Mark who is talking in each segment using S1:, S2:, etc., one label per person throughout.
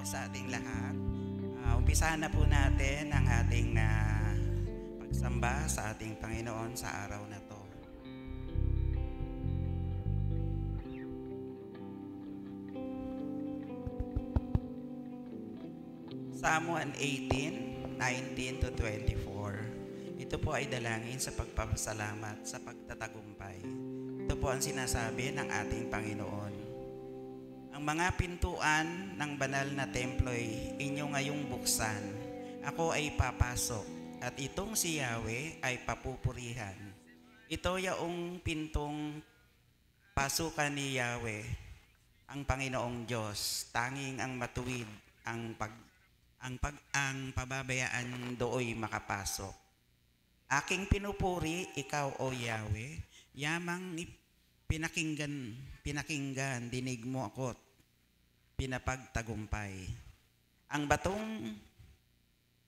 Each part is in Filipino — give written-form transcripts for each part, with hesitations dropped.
S1: sa ating lahat. Umpisahan na po natin ang ating pagsamba sa ating Panginoon sa araw na to. Psalm 118, 19 to 24. Ito po ay dalangin sa pagpapasalamat sa pagtatagumpay. Ito po ang sinasabi ng ating Panginoon. Ang mga pintuan ng banal na templo'y inyo ngayong buksan. Ako ay papasok at itong si Yahweh ay papupurihan. Ito yaong pintong pasukan ni Yahweh, ang Panginoong Diyos. Tanging ang matuwid, ang pababayaan dooy makapasok. Aking pinupuri, ikaw o Yahweh, yamang pinakinggan, dinig mo ako't pinapagtagumpay. Ang batong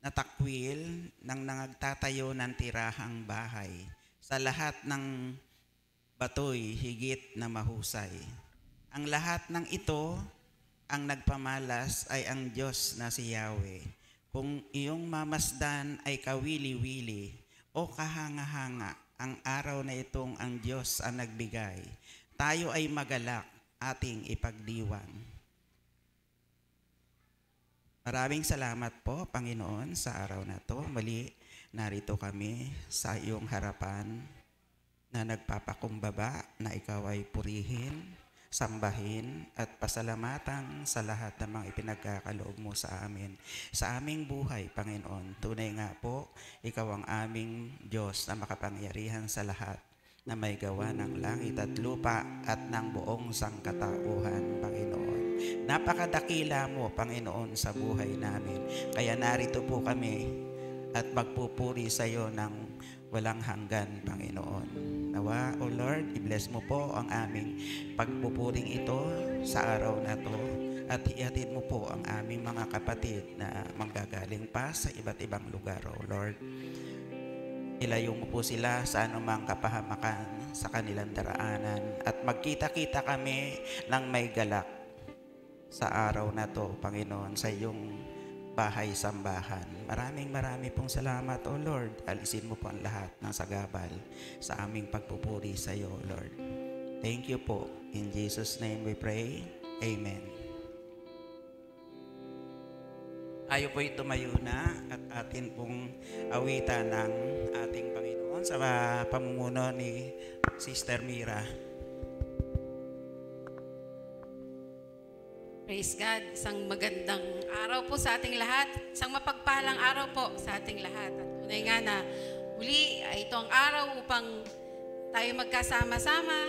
S1: natakwil ng nangagtatayo ng tirahang bahay, sa lahat ng batoy higit na mahusay. Ang lahat ng ito, ang nagpamalas ay ang Diyos na si Yahweh. Kung iyong mamasdan ay kawili-wili o kahanga-hanga, ang araw na itong ang Diyos ang nagbigay. Tayo ay magalak, ating ipagdiwang. Maraming salamat po, Panginoon, sa araw na to. Muli, narito kami sa iyong harapan na nagpapakumbaba na ikaw ay purihin, sambahin at pasalamatan sa lahat ng mga ipinagkakaloob mo sa amin. Sa aming buhay, Panginoon, tunay nga po, ikaw ang aming Diyos na makapangyarihan sa lahat, na may gawa ng langit at lupa at ng buong sangkatauhan, Panginoon. Napakadakila mo, Panginoon, sa buhay namin. Kaya narito po kami at magpupuri sa iyo ng walang hanggan, Panginoon. Nawa, O Lord, i-bless mo po ang aming pagpupuring ito sa araw na to at ihatid mo po ang aming mga kapatid na manggagaling pa sa iba't ibang lugar, O Lord. Ilayo mo po sila sa anumang kapahamakan sa kanilang daraanan at magkita-kita kami ng may galak sa araw na to, Panginoon, sa iyong bahay-sambahan. Marami pong salamat, O Lord. Alisin mo po ang lahat ng sagabal sa aming pagpupuri sa iyo, Lord. Thank you po. In Jesus' name we pray. Amen. Tayo po'y tumayo na at atin pong awitan ng ating Panginoon sa pamumuno ni Sister Mira.
S2: Praise God. Isang magandang araw po sa ating lahat. Isang mapagpalang araw po sa ating lahat. At tunay nga na muli ay ito ang araw upang tayo magkasama-sama,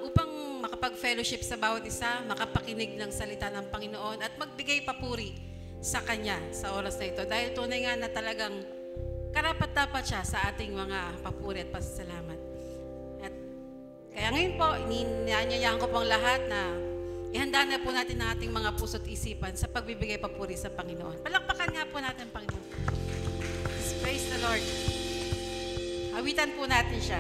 S2: upang makapag-fellowship sa bawat isa, makapakinig ng salita ng Panginoon at magbigay papuri sa Kanya sa oras na ito. Dahil tunay nga na talagang karapat-dapat siya sa ating mga papuri at pasasalamat. At kaya ngayon po, inanyayaan ko pong lahat na ihanda na po natin ang ating mga puso't isipan sa pagbibigay papuri sa Panginoon. Palakpakan nga po natin ang Panginoon. Praise the Lord. Awitan po natin siya.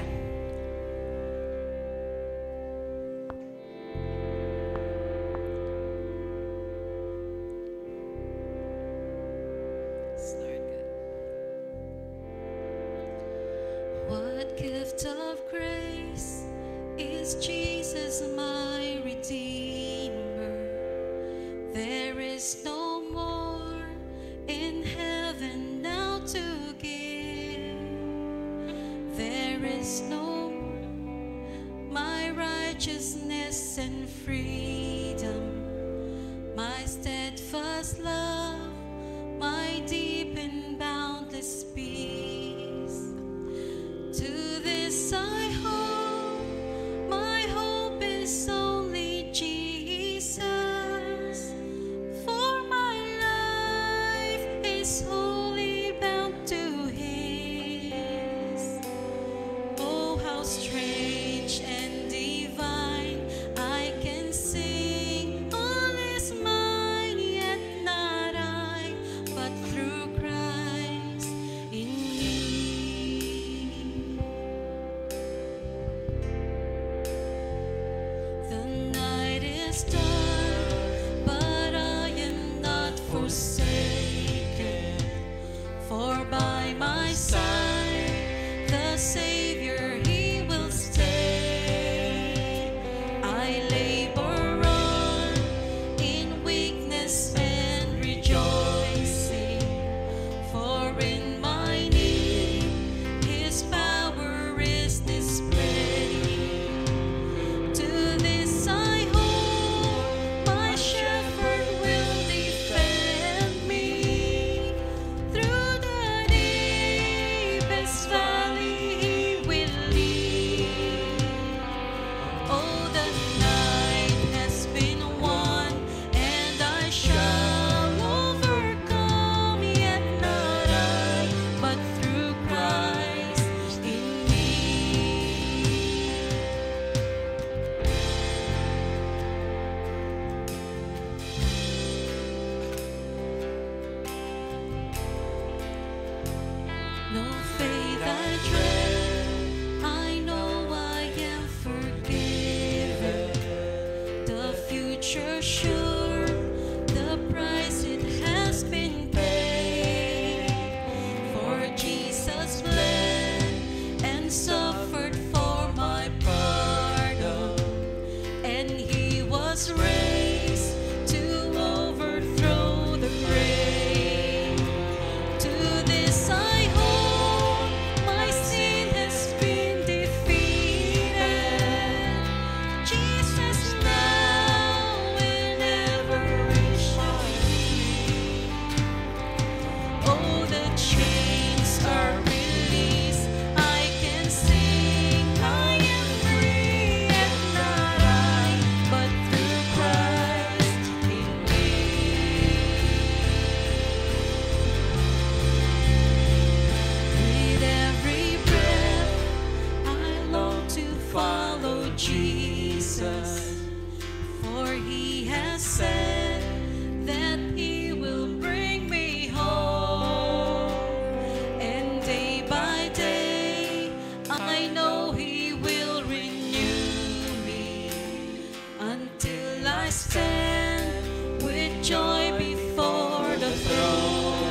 S3: What gift of grace is Jesus my Redeemer? There is no more in heaven now to give. There is no my righteousness and freedom, my steadfast love, my deep and boundless peace. To this I hope, my hope is only Jesus. for by my side, the Savior, He will stay. I labor on in weakness and rejoicing, for in my need His power is displayed. To this I hope, my Shepherd will defend me. Through the deepest valley He will lead. Oh, the night has been won, and I shall overcome, yet not I, but through Christ in me. No faith I dread, I know I am forgiven. The future sure, the price it has been paid. For Jesus bled and suffered for my pardon, and He was raised to overthrow the grave. To this I hope, my sin has been defeated. Jesus now and ever shall be. Oh, the chains are released. I can sing, I am free, and not I, but through Christ in me. With every breath, I long to follow Jesus, for He has said that He will bring me home. And day by day, I know He will renew me, until I stand with joy before the throne.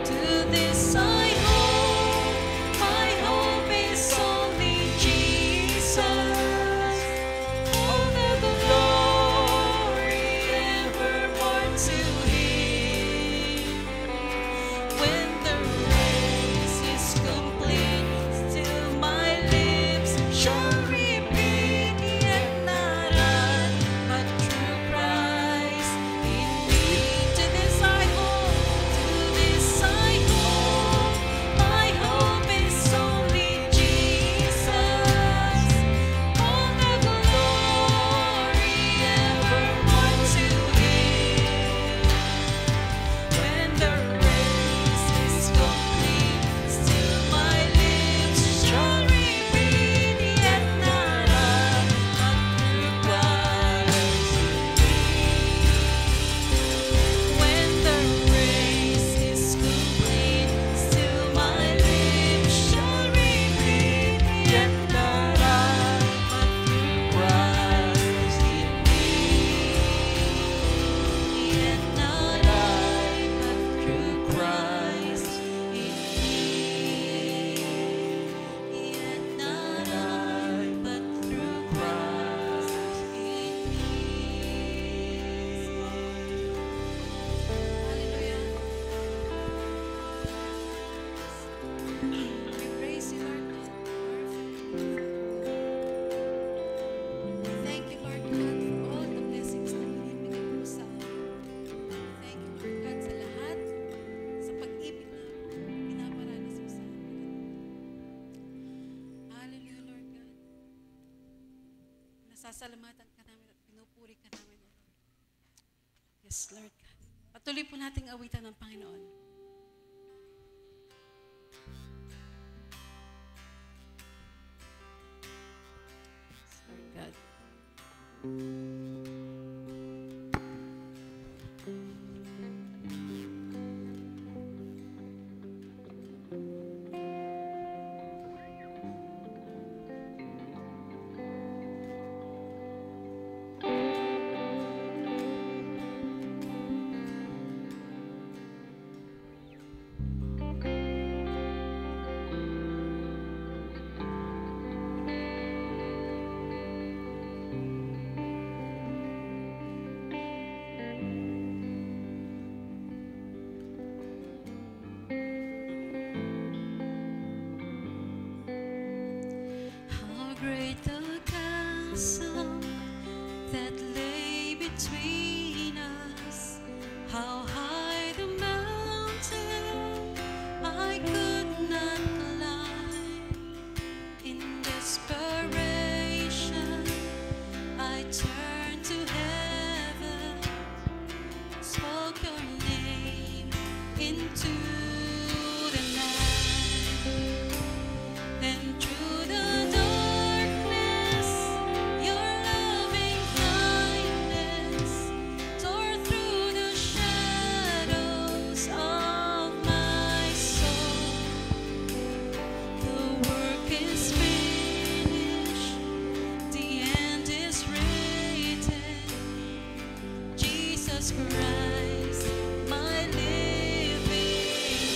S3: To this I hope, my hope is only Jesus. All the glory evermore to Him. When the race is complete, still my lips shall repeat, yet not I, but through Christ in me. To this I hope, my hope is only Jesus. All the glory evermore to Him. When the race is complete, still my lips shall repeat, yet not I, but through Christ in me. When the race is complete, still my lips shall repeat, yet not I, but through Christ in me. Yet not I, but through Christ in me. Yet not I, but through Christ in me. We praise you, Lord God. We thank you, Lord God, for all the blessings na binibigay mo sa amin. Thank you, Lord God, sa lahat, sa pag-ibig na pinaparanas mo sa amin. Hallelujah, Lord God. Nasasalamatan ka namin at pinupuri ka namin, O Lord. Yes, Lord God. Patuloy po nating awitan ng Panginoon. Yes, Lord God. great the chasm that lay between us, how high the mountain I could not climb. In desperation, I turned to heaven, spoke your name into the night, and through the darkness, your loving kindness tore through the shadows of my soul. The work is finished, the end is written. Jesus Christ, my living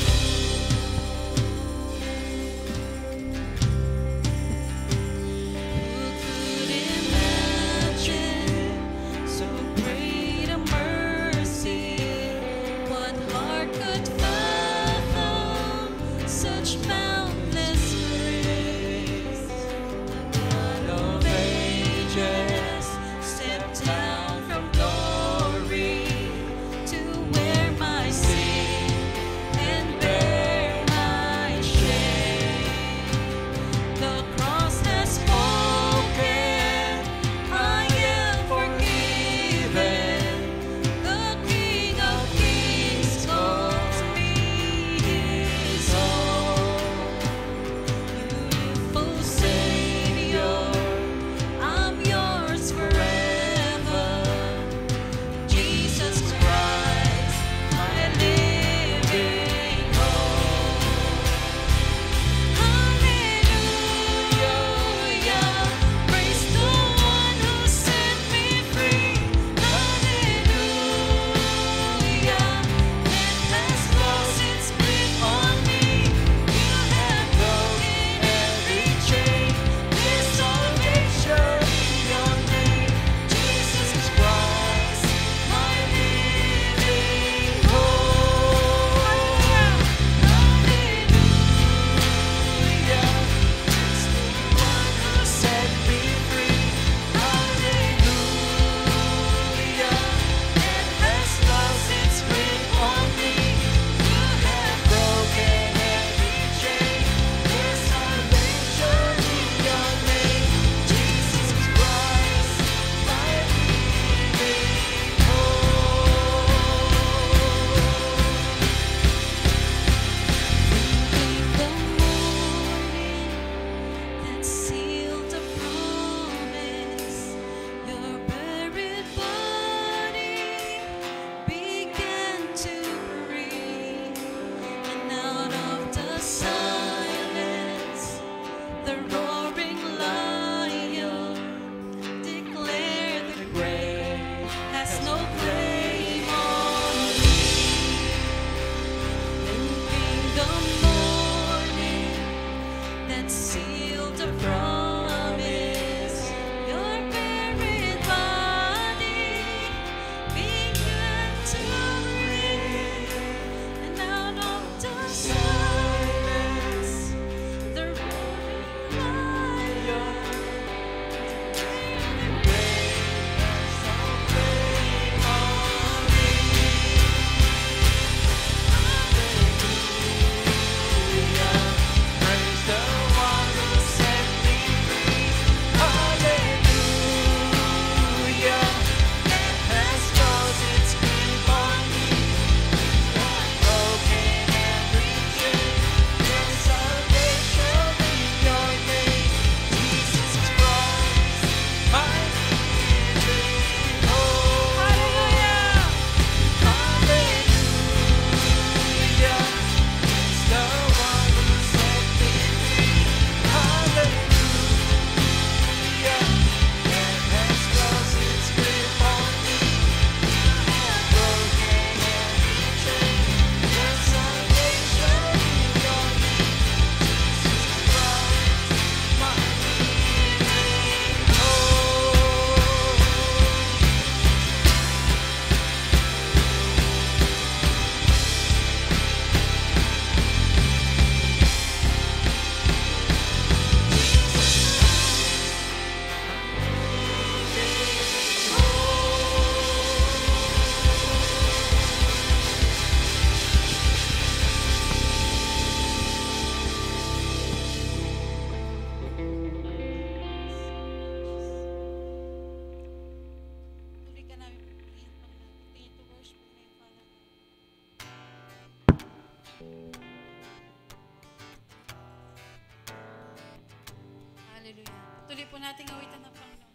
S2: Hallelujah. Tuloy po nating awitan ng Panginoon.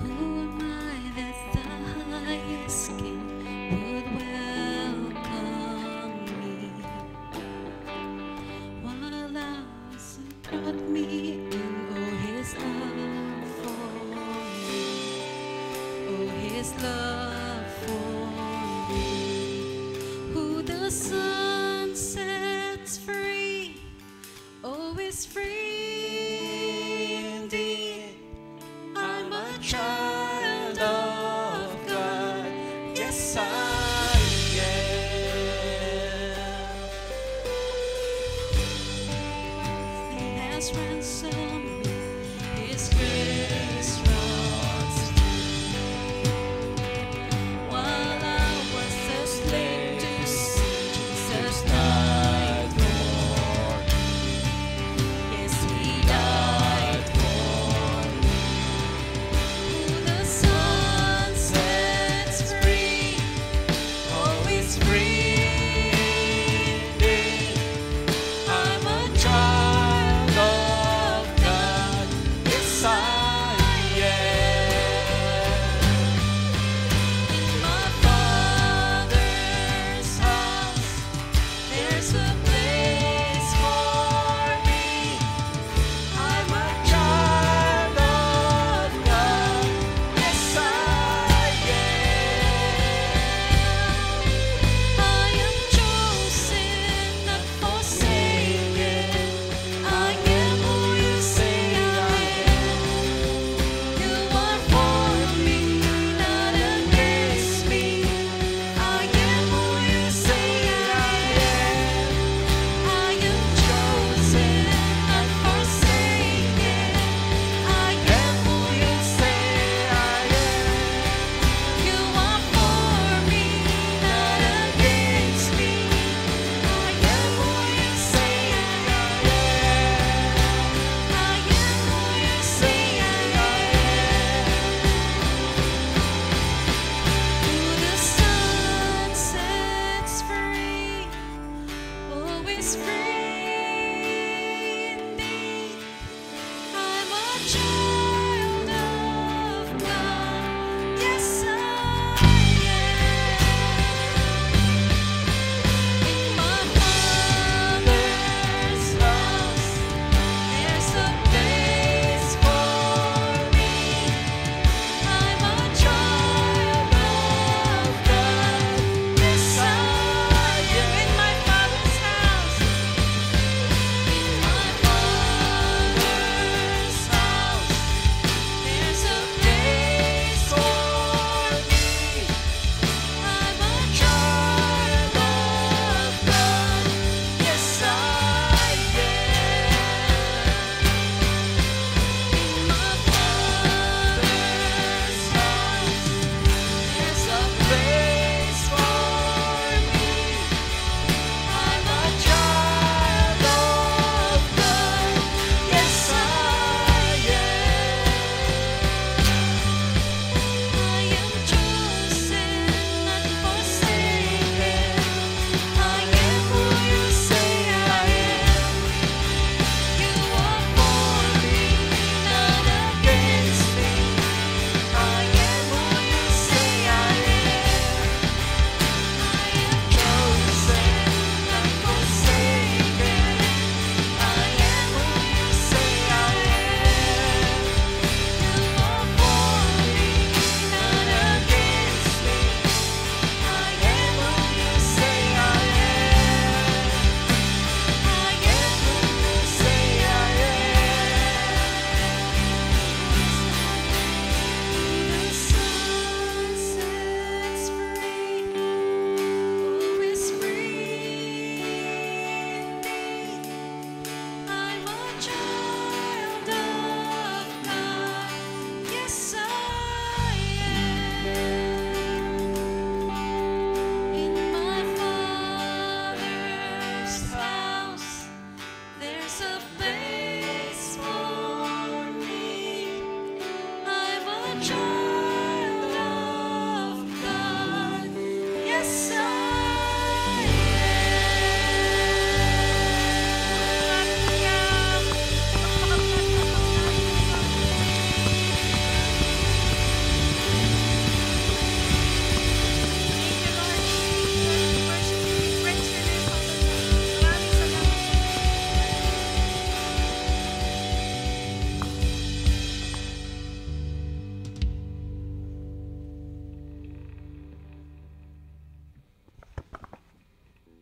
S3: Who am I that the highest King would welcome me? While I was brought me in, oh His love for me, oh His love for me. Who the Son sets free, oh is free indeed. I'm a child of God. Yes, I am. He has ransomed me. His grace runs deep. While I was a slave to sin, Jesus died for me. Yes, He died for me. Who the Son sets free, oh, is free indeed. I'm a child of God. Yes, I am. In my Father's house, there's a place for me. I'm a child of God. Yes, I am chosen, not forsaken. I am who you say I am. You are for me, not against me. I am who you say I am. I am chosen, not forsaken. I am who you say I am. You are for me, not against me. I am who you say I am. I am who you say I am. Who the Son sets free, oh, is free indeed. I'm a child of God. Yes, I am. In my Father's house, there's a place for me. I'm a child of God. Yes, I am. In my Father's house. In my Father's house,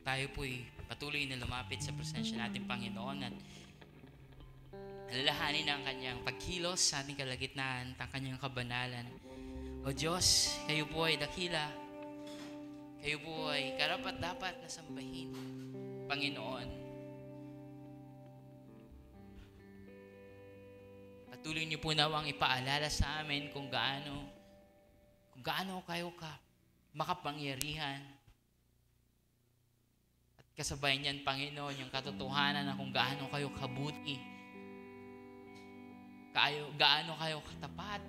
S4: tayo po'y patuloy na lumapit sa presensya natin, Panginoon, at alalahanin ang kanyang pagkilos sa ating kalagitnaan, ang kanyang kabanalan. O Diyos, kayo po ay dakila. Kayo po ay karapat-dapat na sambahin, Panginoon. Patuloy niyo po nawang ipaalala sa amin kung gaano kayo makapangyarihan. At kasabay niyan, Panginoon, yung katotohanan na kung gaano kayo kabuti, gaano kayo katapat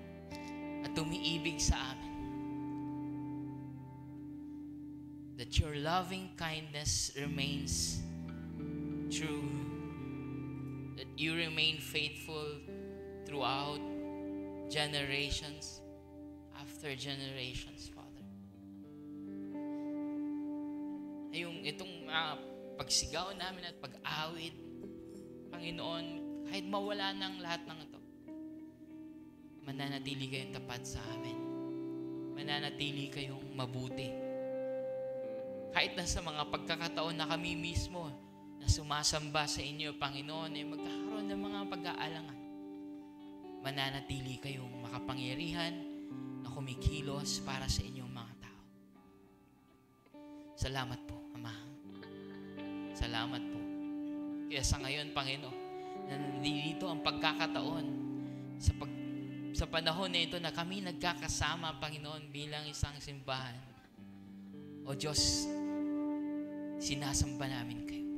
S4: at umiibig sa amin. That your loving kindness remains true. That you remain faithful throughout generations after generations, Father. Itong pagsigaw namin at pag-awit, Panginoon, kahit mawala ng lahat ng ito, mananatili kayong tapat sa amin. Mananatili kayong mabuti. Kahit na sa mga pagkakataon na kami mismo na sumasamba sa inyo, Panginoon, ay magkakaroon ng mga pag-aalangan, mananatili kayong makapangyarihan na kumikilos para sa inyong mga tao. Salamat po, Ama. Salamat po. Kaya sa ngayon, Panginoon, na nandito ang pagkakataon sa panahon na ito na kami nagkakasama, Panginoon, bilang isang simbahan. O Diyos, sinasamba namin kayo.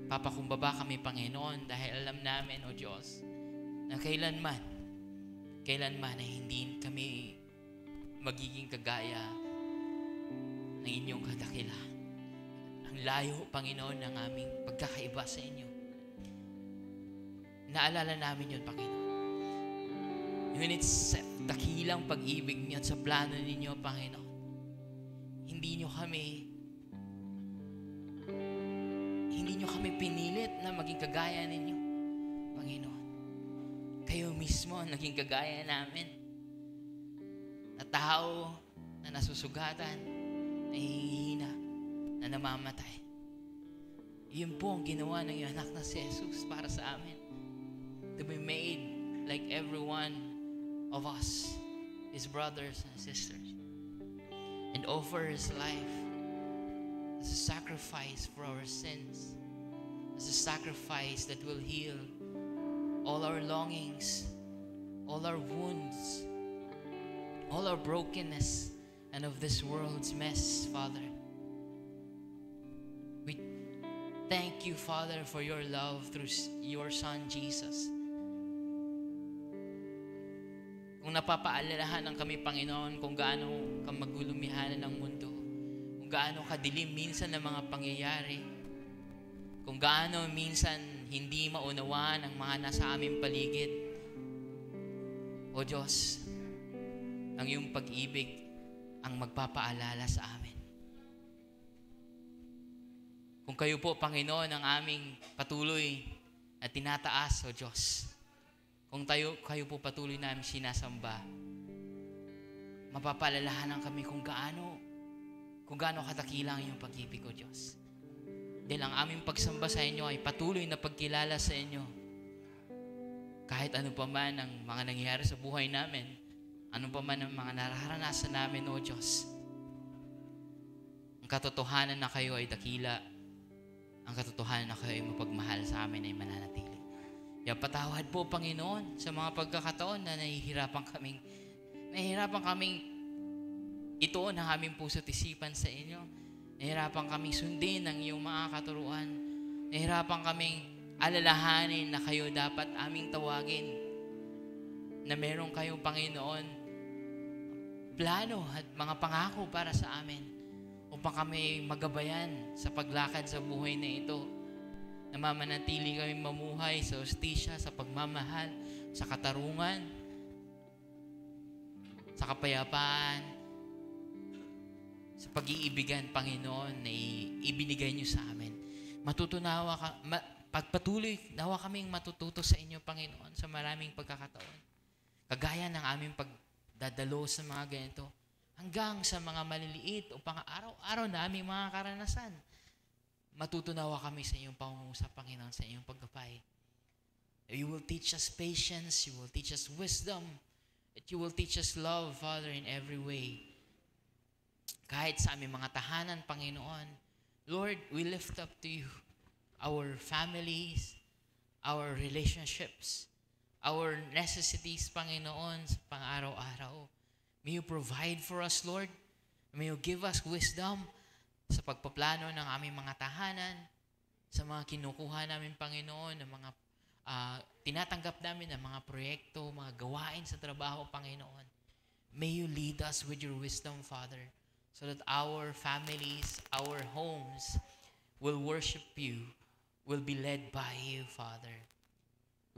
S4: Papakumbaba kami, Panginoon, dahil alam namin, O Diyos, na kailanman ay hindi kami magiging kagaya ng inyong kadakilaan. Ang layo, Panginoon, ng aming pagkakaiba sa inyo. Naalala namin yun, Panginoon. Ngunit sa dakilang pag-ibig niyo at sa plano ninyo, Panginoon, hindi nyo kami pinilit na maging kagaya ninyo, Panginoon. Kayo mismo ang naging kagaya namin. Na tao na nasusugatan, nahihina, na namamatay. Yun po ang ginawa ng iyong anak na si Jesus para sa amin. To be made like every one of us, his brothers and sisters, and offer his life as a sacrifice for our sins, as a sacrifice that will heal all our longings, all our wounds, all our brokenness, and of this world's mess, Father. We thank you, Father, for your love through your Son, Jesus. Kung napapaalalahan kami, Panginoon, kung gaano ka magulumihanan ng mundo, kung gaano kadilim minsan ng mga pangyayari, kung gaano minsan hindi maunawaan ang mga nasa aming paligid, O Diyos, ang iyong pag-ibig ang magpapaalala sa amin. Kung kayo po, Panginoon, ang aming patuloy na tinataas, O Diyos, kung kayo po patuloy namin sinasamba, mapapalalahanan kami kung gaano katakilang iyong pag-ibig, O Diyos. Dahil ang aming pagsamba sa inyo ay patuloy na pagkilala sa inyo. Kahit ano pa man ang mga nangyayari sa buhay namin, ano pa man ang mga nararanasan namin, O Diyos, ang katotohanan na kayo ay dakila, ang katotohanan na kayo ay mapagmahal sa amin ay mananatili. Kaya patawad po, Panginoon, sa mga pagkakataon na nahihirapan kaming ituon ang aming puso't isipan sa inyo. Nahihirapan kaming sundin ang iyong mga katuruan. Nahihirapan kaming alalahanin na kayo dapat aming tawagin. Na meron kayong, Panginoon, plano at mga pangako para sa amin upang kami magabayan sa paglakad sa buhay na ito. Namamanatili kami mamuhay sa hustisya, sa pagmamahal, sa katarungan, sa kapayapaan, sa pag-iibigan, Panginoon, na ibinigay niyo sa amin. Pagpatuloy, nawa kaming matututo sa inyo, Panginoon, sa maraming pagkakataon. Kagaya ng aming pagdadalo sa mga ganito, ang hanggang sa mga maliliit o pang-araw-araw na aming mga karanasan. Matutunawa kami sa iyong pangungusap, Panginoon, sa iyong paggabay. You will teach us patience, you will teach us wisdom, that you will teach us love, Father, in every way. Kahit sa aming mga tahanan, Panginoon, Lord, we lift up to you our families, our relationships, our necessities, Panginoon, sa pang-araw-araw. May you provide for us, Lord. May you give us wisdom sa pagpaplano ng aming mga tahanan, sa mga kinukuha namin, Panginoon, ng mga tinatanggap namin ng mga proyekto, mga gawain sa trabaho, Panginoon. May you lead us with your wisdom, Father, so that our families, our homes will worship you, will be led by you, Father.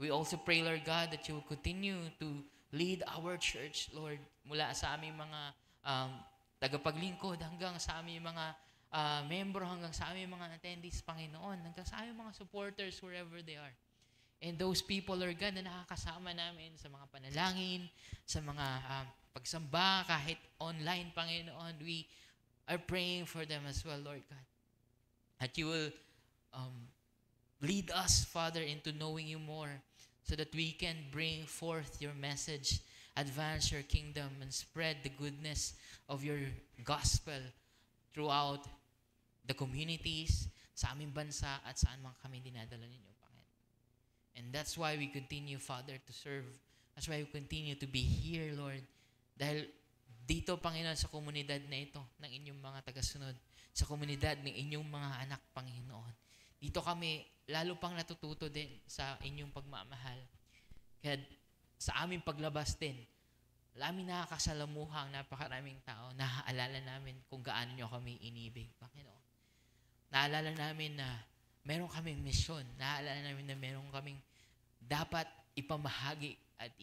S4: We also pray, Lord God, that you will continue to lead our church, Lord, mula sa aming mga tagapaglingkod hanggang sa aming mga membro, hanggang sa aming mga attendees, Panginoon, hanggang sa aming mga supporters wherever they are. And those people, Lord God, na nakakasama namin sa mga panalangin, sa mga pagsamba, kahit online, Panginoon, we are praying for them as well, Lord God. That you will lead us, Father, into knowing you more so that we can bring forth your message, advance your kingdom, and spread the goodness of your gospel throughout the communities, sa aming bansa, at saan man kami dinadala ninyo, Panginoon. And that's why we continue, Father, to serve. That's why we continue to be here, Lord. Dahil dito, Panginoon, sa komunidad na ito, ng inyong mga tagasunod, sa komunidad ng inyong mga anak, Panginoon. Dito kami lalo pang natututo din sa inyong pagmamahal. Kaya sa aming paglabas din, aming nakakasalamuhang napakaraming tao, naaalala namin kung gaano nyo kami inibig, Panginoon. Naalala namin na meron kaming misyon. Naalala namin na meron kaming dapat ipamahagi at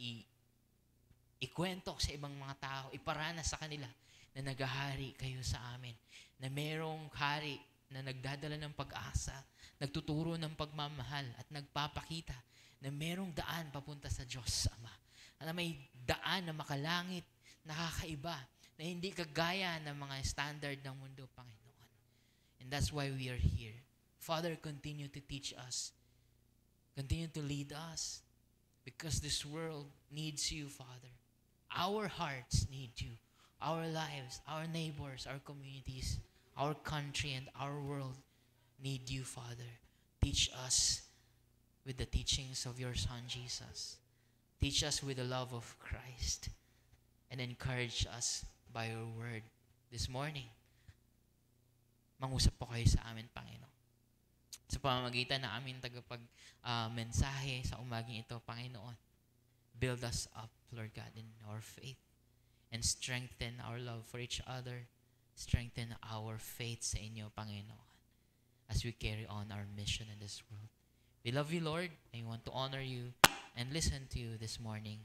S4: ikwento sa ibang mga tao, iparanas sa kanila na naghahari kayo sa amin. Na merong hari na nagdadala ng pag-asa, nagtuturo ng pagmamahal at nagpapakita na merong daan papunta sa Diyos Ama. Na may daan na makalangit, nakakaiba, na hindi kagaya ng mga standard ng mundo, Panginoon. And that's why we are here. Father, continue to teach us. Continue to lead us. Because this world needs you, Father. Our hearts need you. Our lives, our neighbors, our communities, our country, and our world need you, Father. Teach us with the teachings of your Son, Jesus. Teach us with the love of Christ. And encourage us by your word this morning. Mangusap po kayo sa amin, Panginoon. Sa pamamagitan ng aming mensahe sa umaging ito, Panginoon, build us up, Lord God, in our faith and strengthen our love for each other, strengthen our faith sa inyo, Panginoon, as we carry on our mission in this world. We love you, Lord, and we want to honor you and listen to you this morning.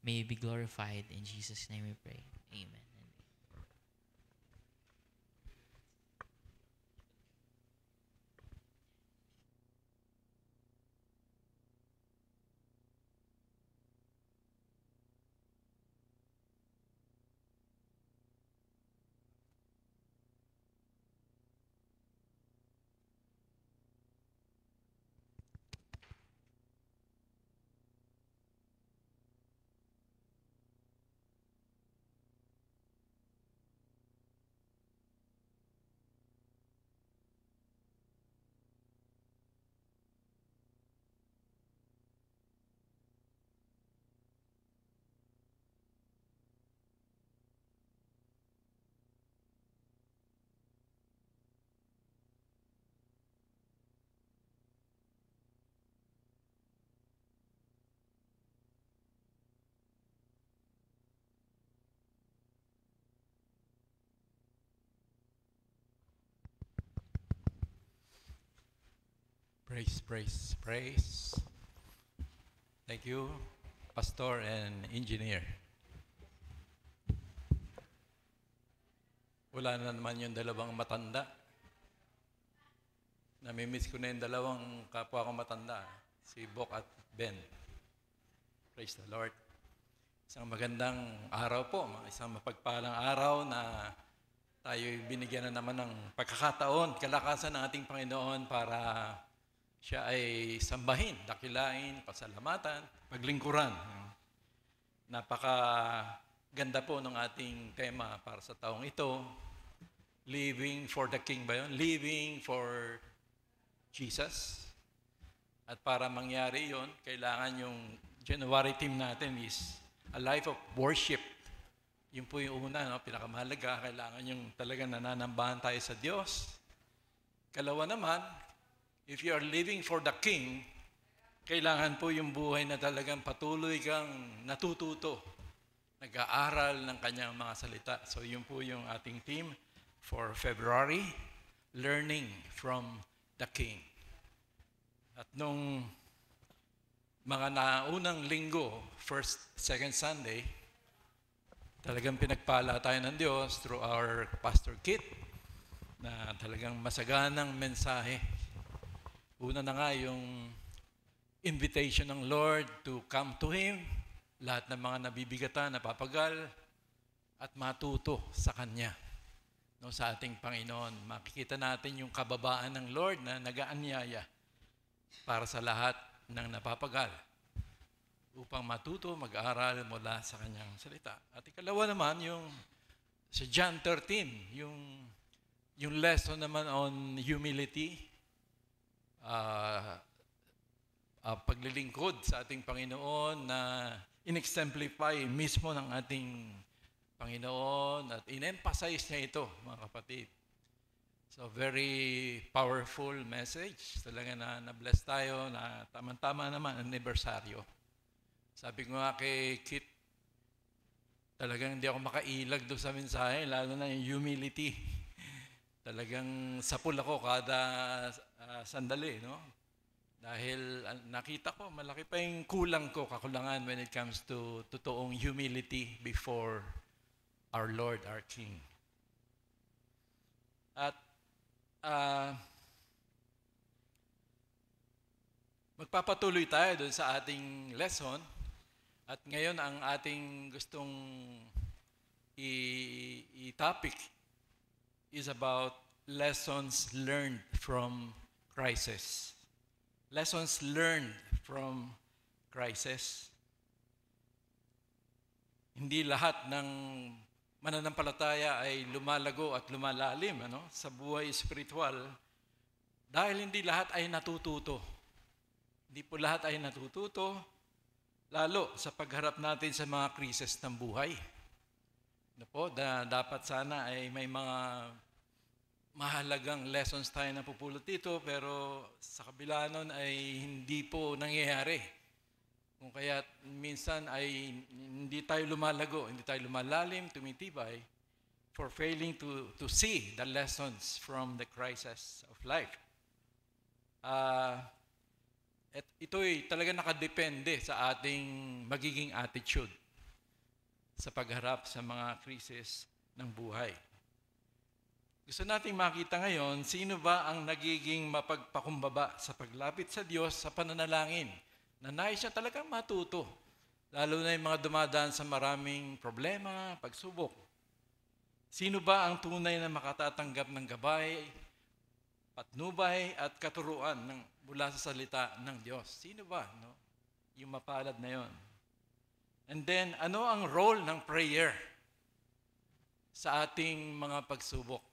S4: May you be glorified. In Jesus' name we pray. Amen.
S5: Praise, praise, praise. Thank you, Pastor and Engineer. Wala na naman yung dalawang matanda. Namimiss ko na yung dalawang kapwa ko matanda, si Bok at Ben. Praise the Lord. Isang magandang araw po, isang mapagpalang araw na tayo'y binigyan na naman ng pagkakataon, kalakasan ng ating Panginoon para siya ay sambahin, dakilain, pasalamatan, paglingkuran. Napakaganda po ng ating tema para sa taong ito. Living for the King ba yun? Living for Jesus. At para mangyari yon, kailangan yung January theme natin is a life of worship. Yun po yung una, no? Pinakamahalaga. Kailangan yung talagang nananambahan tayo sa Diyos. Kalawa naman, if you are living for the King, kailangan po yung buhay na talagang patuloy kang natututo, nag-aaral ng kanyang mga salita. So yun po yung ating theme for February, Learning from the King. At nung mga naunang linggo, first, second Sunday, talagang pinagpala tayo ng Diyos through our Pastor Kit na talagang masaganang mensahe. Una na nga yung invitation ng Lord to come to Him, lahat ng mga nabibigatan, napapagal, at matuto sa Kanya. No, sa ating Panginoon, makikita natin yung kababaan ng Lord na nag-aanyaya para sa lahat ng napapagal upang matuto, mag-aral mula sa kanyang salita. At ikalawa naman, yung sa John 13, yung lesson naman on humility, paglilingkod sa ating Panginoon na in-exemplify mismo ng ating Panginoon at in-emphasize niya ito, mga kapatid. So, very powerful message. Talaga na-bless tayo na tama-tama naman anibersaryo. Sabi ko nga kay Kit, talagang hindi ako makailag doon sa mensahe, lalo na yung humility. Talagang sapul ako kada sandali, no? Dahil nakita ko, malaki pa yung kulang ko, kakulangan when it comes to totoong humility before our Lord, our King. At magpapatuloy tayo doon sa ating lesson. At ngayon ang ating gustong i-topic is about lessons learned from crisis. Lessons learned from crisis. Hindi lahat ng mananampalataya ay lumalago at lumalalim sa buhay spiritual dahil hindi lahat ay natututo. Hindi po lahat ay natututo, lalo sa pagharap natin sa mga krisis ng buhay. Dapat sana ay may mga mahalagang lessons tayo na pupulot dito, pero sa kabila nun ay hindi po nangyayari. Kung kaya minsan ay hindi tayo lumalago, hindi tayo lumalalim, tumitibay for failing to see the lessons from the crisis of life. At ito'y talaga nakadepende sa ating magiging attitude sa pagharap sa mga krisis ng buhay. Gusto nating makita ngayon, sino ba ang nagiging mapagpakumbaba sa paglapit sa Diyos sa pananalangin? Na nais siya talagang matuto, lalo na yung mga dumadaan sa maraming problema, pagsubok. Sino ba ang tunay na makatatanggap ng gabay, patnubay at katuruan mula sa salita ng Diyos? Sino ba? Yung mapalad na yon. And then, ano ang role ng prayer sa ating mga pagsubok?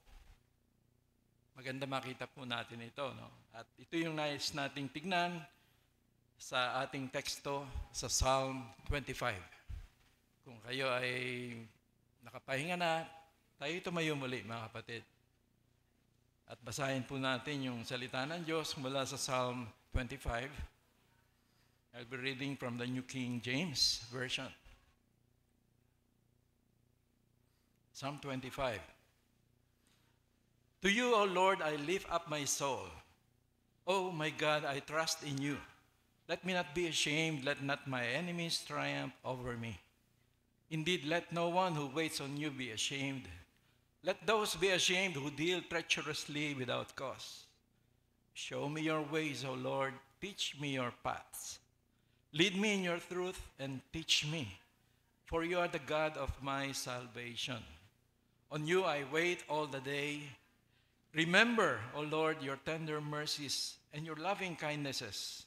S5: Maganda makita po natin ito. At ito yung nais nating tignan sa ating teksto sa Psalm 25. Kung kayo ay nakapahinga na, tayo tumayo muli, mga kapatid. At basahin po natin yung salita ng Diyos mula sa Psalm 25. I'll be reading from the New King James Version. Psalm 25. To you, O Lord, I lift up my soul. O my God, I trust in you. Let me not be ashamed, let not my enemies triumph over me. Indeed, let no one who waits on you be ashamed. Let those be ashamed who deal treacherously without cause. Show me your ways, O Lord, teach me your paths. Lead me in your truth and teach me, for you are the God of my salvation. On you I wait all the day. Remember, O Lord, your tender mercies and your loving kindnesses,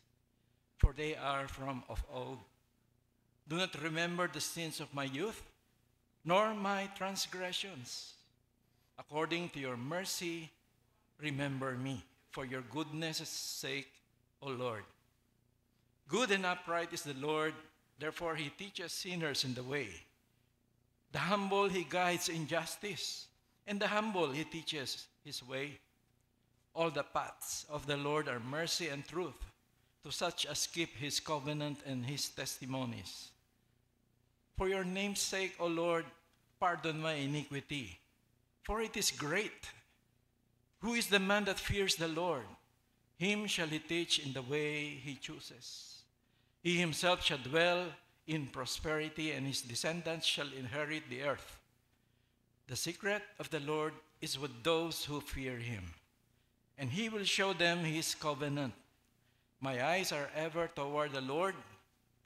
S5: for they are from of old. Do not remember the sins of my youth, nor my transgressions. According to your mercy, remember me, for your goodness' sake, O Lord. Good and upright is the Lord, therefore he teaches sinners in the way. The humble he guides in justice, and the humble he teaches his way. All the paths of the Lord are mercy and truth, to such as keep his covenant and his testimonies. For your name's sake, O Lord, pardon my iniquity, for it is great. Who is the man that fears the Lord? Him shall he teach in the way he chooses. He himself shall dwell in prosperity, and his descendants shall inherit the earth. The secret of the Lord is with those who fear him, and he will show them his covenant. My eyes are ever toward the Lord,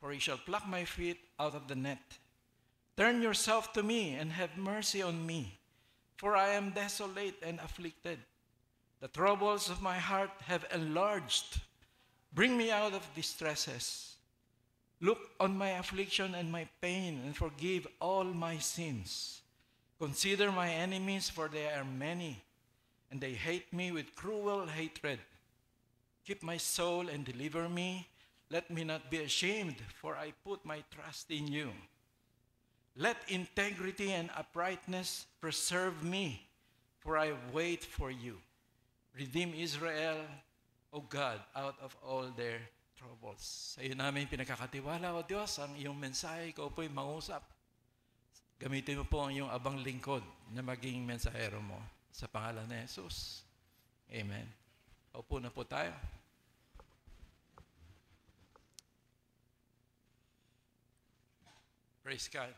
S5: for he shall pluck my feet out of the net. Turn yourself to me and have mercy on me, for I am desolate and afflicted. The troubles of my heart have enlarged. Bring me out of distresses. Look on my affliction and my pain, and forgive all my sins. Consider my enemies, for they are many, and they hate me with cruel hatred. Keep my soul and deliver me. Let me not be ashamed, for I put my trust in you. Let integrity and uprightness preserve me, for I wait for you. Redeem Israel, O God, out of all their troubles. Sa iyo namin pinakakatiwala, O Diyos, ang iyong mensahe. Ikaw po'y mangusap. Gamitin mo po ang iyong abang lingkod na maging mensahero mo. Sa pangalan ni Jesus. Amen. Upo na po tayo. Praise God.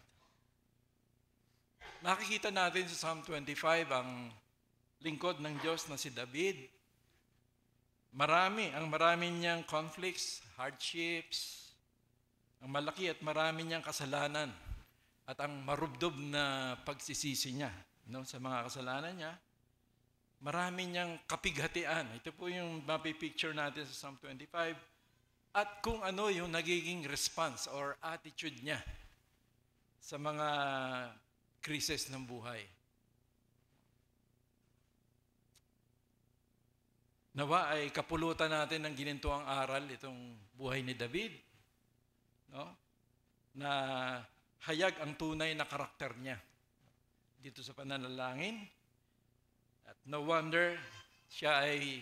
S5: Nakikita natin sa Psalm 25 ang lingkod ng Diyos na si David. Marami niyang conflicts, hardships, ang malaki at marami niyang kasalanan at ang marubdob na pagsisisi niya, no, sa mga kasalanan niya. Marami niyang kapighatian. Ito po yung mapipicture natin sa Psalm 25. At kung ano yung nagiging response or attitude niya sa mga krisis ng buhay. Nawa ay kapulutan natin ng ginintuang aral itong buhay ni David, no? Na hayag ang tunay na karakter niya dito sa pananalangin. At no wonder siya ay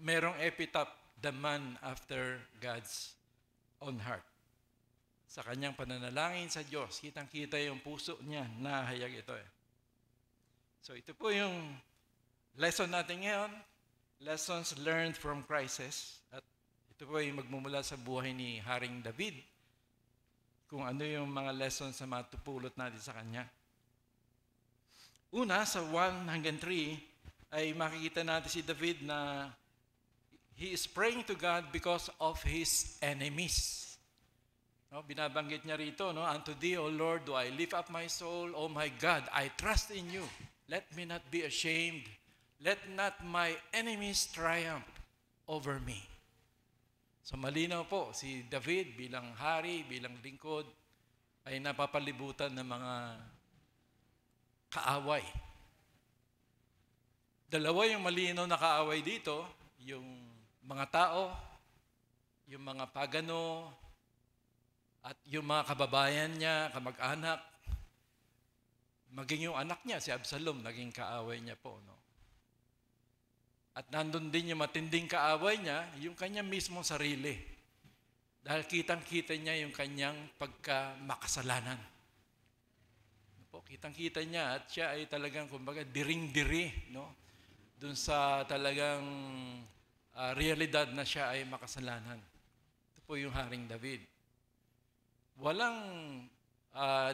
S5: merong epitaph, the man after God's own heart. Sa kanyang pananalangin sa Diyos, kitang-kita yung puso niya na hayag ito. So ito po yung lesson natin ngayon, lessons learned from crisis. At ito po yung magmumula sa buhay ni Haring David, kung ano yung mga lessons na matupulot natin sa kanya. Una, sa 1 hanggang 3, ay makikita natin si David na he is praying to God because of his enemies. No, binabanggit niya rito, no? Unto thee, O Lord, do I lift up my soul. O my God, I trust in you. Let me not be ashamed. Let not my enemies triumph over me. So malinaw po, si David bilang hari, bilang lingkod, ay napapalibutan ng mga kaaway. Dalawa yung malinaw na kaaway dito, yung mga tao, yung mga pagano, at yung mga kababayan niya, kamag-anak, maging yung anak niya, si Absalom, naging kaaway niya po. No? At nandun din yung matinding kaaway niya, yung kanyang mismong sarili. Dahil kitang-kita niya yung kanyang pagkamakasalanan. Po, kitang-kita niya at siya ay talagang, kumbaga, diring-diri, no? Dun sa talagang realidad na siya ay makasalanan. Ito po yung Haring David. Walang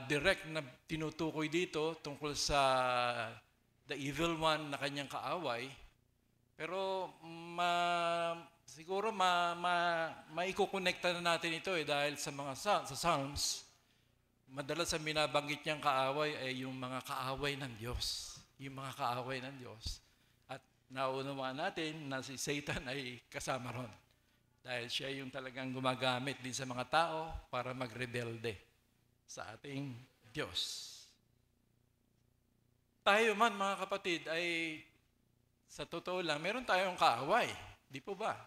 S5: direct na tinutukoy dito tungkol sa the evil one na kanyang kaaway, pero siguro maikukonekta na natin ito dahil sa mga sa Psalms madalas ang binabanggit niyang kaaway ay yung mga kaaway ng Diyos. Yung mga kaaway ng Diyos. At naunawaan natin na si Satan ay kasama ron. Dahil siya yung talagang gumagamit din sa mga tao para magrebelde sa ating Diyos. Tayo man mga kapatid ay sa totoo lang, meron tayong kaaway. Di po ba?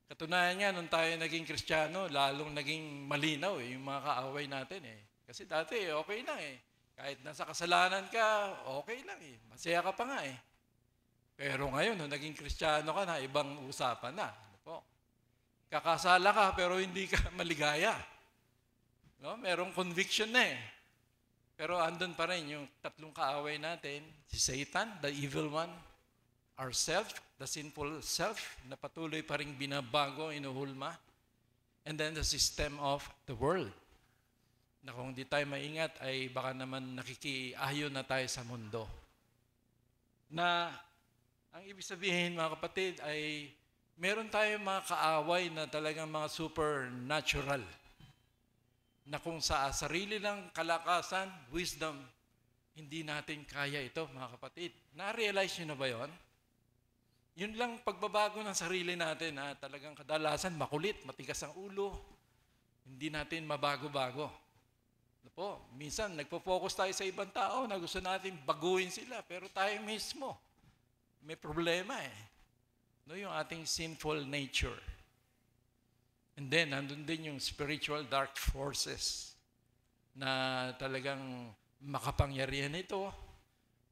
S5: Katunayan nga, nung tayo naging Kristiyano, lalong naging malinaw yung mga kaaway natin eh. Kasi dati okay lang eh. Kahit nasa kasalanan ka, okay lang eh. Masaya ka pa nga eh. Pero ngayon, nung naging Kristiyano ka na, ibang usapan na. Ano po? Kakasala ka pero hindi ka maligaya. No? Merong conviction na eh. Pero andun pa rin yung tatlong kaaway natin, si Satan, the evil one, ourself, the sinful self, na patuloy pa rin binabago, inuhulma, and then the system of the world, na kung di tayo maingat ay baka naman nakikiayon na tayo sa mundo. Na ang ibig sabihin mga kapatid ay meron tayong mga kaaway na talagang mga supernatural, na kung sa sarili lang kalakasan, wisdom, hindi natin kaya ito, mga kapatid. Na-realize nyo na ba yun? Yun lang pagbabago ng sarili natin, na talagang kadalasan makulit, matigas ang ulo, hindi natin mabago-bago. Ano po? Minsan, nagpo-focus tayo sa ibang tao na gusto natin baguhin sila, pero tayo mismo, may problema eh. No, yung ating sinful nature. And then, nandun din yung spiritual dark forces na talagang makapangyarihan ito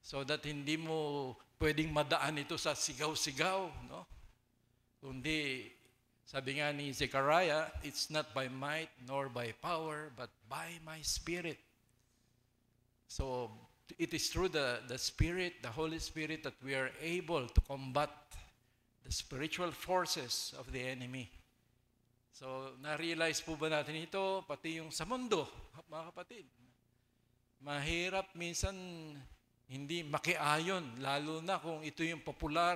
S5: so that hindi mo pwedeng madaan ito sa sigaw-sigaw. No? Kundi, sabi nga ni Zechariah, it's not by might nor by power, but by my Spirit. So, it is through the Spirit, the Holy Spirit, that we are able to combat the spiritual forces of the enemy. So, na-realize po ba natin ito, pati yung sa mundo, mga kapatid? Mahirap minsan hindi makiayon, lalo na kung ito yung popular,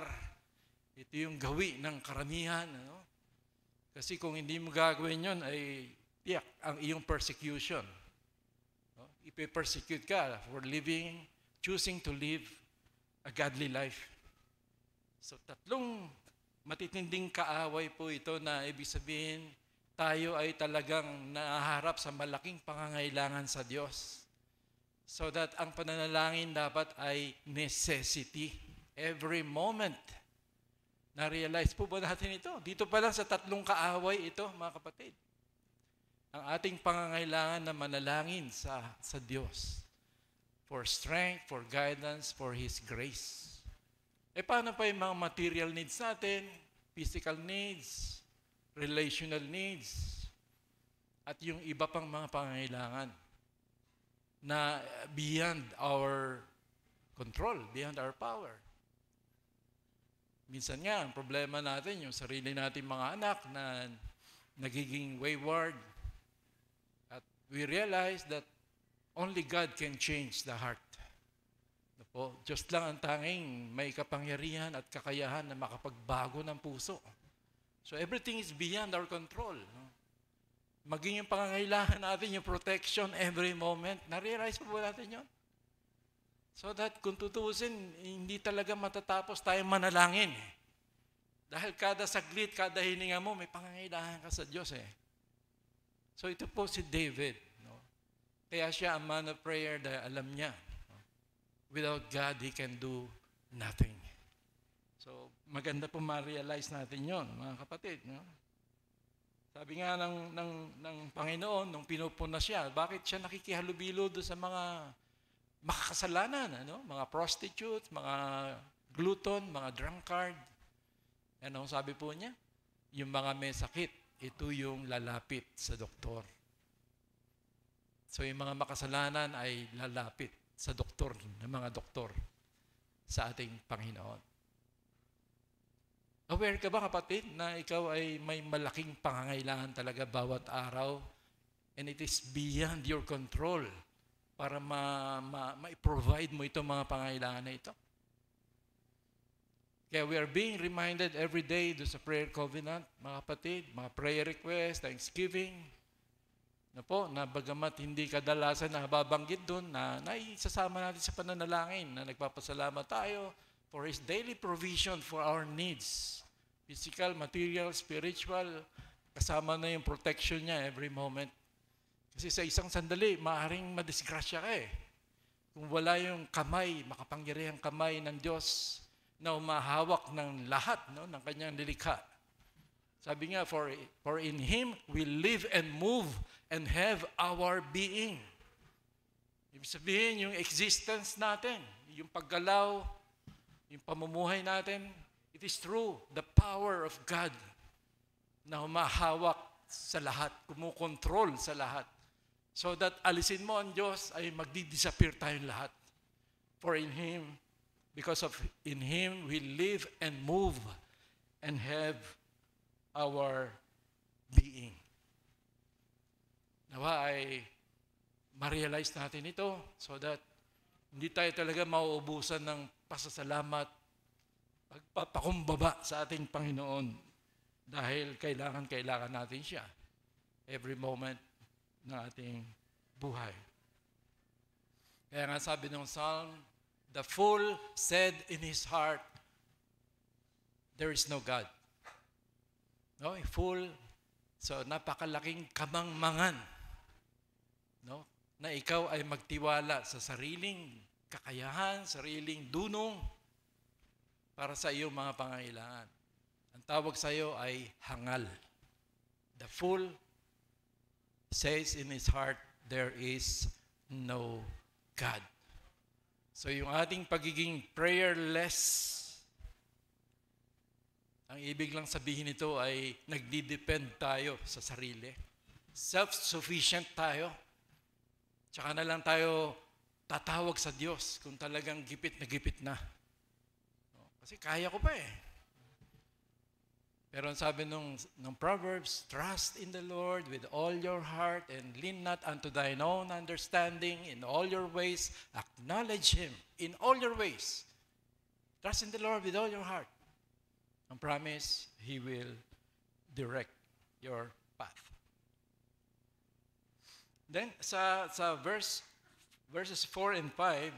S5: ito yung gawi ng karamihan. Ano? Kasi kung hindi mo gagawin yun, ay tiyak ang iyong persecution. No? Ipe-persecute ka for choosing to live a godly life. So, tatlong matitinding kaaway po ito na ibig sabihin tayo ay talagang nahaharap sa malaking pangangailangan sa Diyos. So that ang pananalangin dapat ay necessity. Every moment. Na-realize po ba natin ito? Dito pa lang sa tatlong kaaway ito, mga kapatid. Ang ating pangangailangan na manalangin sa Diyos. For strength, for guidance, for His grace. Paano pa yung mga material needs natin, physical needs, relational needs, at yung iba pang mga pangangailangan na beyond our control, beyond our power. Minsan nga, ang problema natin, yung sarili natin mga anak na nagiging wayward, at we realize that only God can change the heart. Po, Diyos lang ang tanging may kapangyarihan at kakayahan na makapagbago ng puso. So everything is beyond our control. No? Maging yung pangangailangan natin, yung protection every moment. Na-realize po ba natin yun? So that kung tutusin, hindi talaga matatapos tayong manalangin. Dahil kada saglit, kada hininga mo, may pangangailangan ka sa Diyos eh. So ito po si David. No? Kaya siya ang man of prayer dahil alam niya. Without God, He can do nothing. So, maganda po ma-realize natin yon, mga kapatid. No? Sabi nga ng Panginoon, nung pinupuna siya, bakit siya nakikihalubilo doon sa mga makakasalanan? Ano? Mga prostitutes, mga glutton, mga drunkard. Ano sabi po niya? Yung mga may sakit, ito yung lalapit sa doktor. So, yung mga makasalanan ay lalapit sa doktor, ng mga doktor sa ating Panginoon. Aware ka ba kapatid na ikaw ay may malaking pangangailangan talaga bawat araw and it is beyond your control para ma-provide mo itong mga pangangailangan na ito? Kaya we are being reminded every day do sa prayer covenant, mga kapatid, mga prayer requests, thanksgiving, na po, na bagamat hindi kadalasan na babanggit doon, na naisasama natin sa pananalangin, na nagpapasalamat tayo for His daily provision for our needs. Physical, material, spiritual, kasama na yung protection niya every moment. Kasi sa isang sandali, maaaring madisgrasya ka eh. Kung wala yung kamay, makapangyarihang kamay ng Diyos na umahawak ng lahat, no, ng kanyang nilikha. Sabi nga, for in Him we live and move and have our being. Ibig sabihin, yung existence natin, yung paggalaw, yung pamumuhay natin, it is through the power of God na humahawak sa lahat, kumukontrol sa lahat. So that alisin mo ang Diyos ay magdi-disappear tayong lahat. For in Him, because of in Him, we live and move and have our being. Nawa ay ma-realize natin ito so that hindi tayo talaga mauubusan ng pasasalamat, pagpapakumbaba sa ating Panginoon dahil kailangan natin siya every moment ng ating buhay. Kaya nga sabi ng Psalm, the fool said in his heart, there is no God. No, a fool, so napakalaking kamangmangan, no, na ikaw ay magtiwala sa sariling kakayahan, sariling dunong para sa iyong mga pangailangan. Ang tawag sa iyo ay hangal. The fool says in his heart, there is no God. So yung ating pagiging prayerless, ang ibig lang sabihin nito ay nagdi-depend tayo sa sarili. Self-sufficient tayo. Tsaka na lang tayo tatawag sa Diyos kung talagang gipit na. Kasi kaya ko pa eh. Pero ang sabi ng Proverbs, trust in the Lord with all your heart and lean not unto thine own understanding. In all your ways, acknowledge Him. In all your ways. Trust in the Lord with all your heart. Ang promise, He will direct your path. Then, sa verses 4 and 5,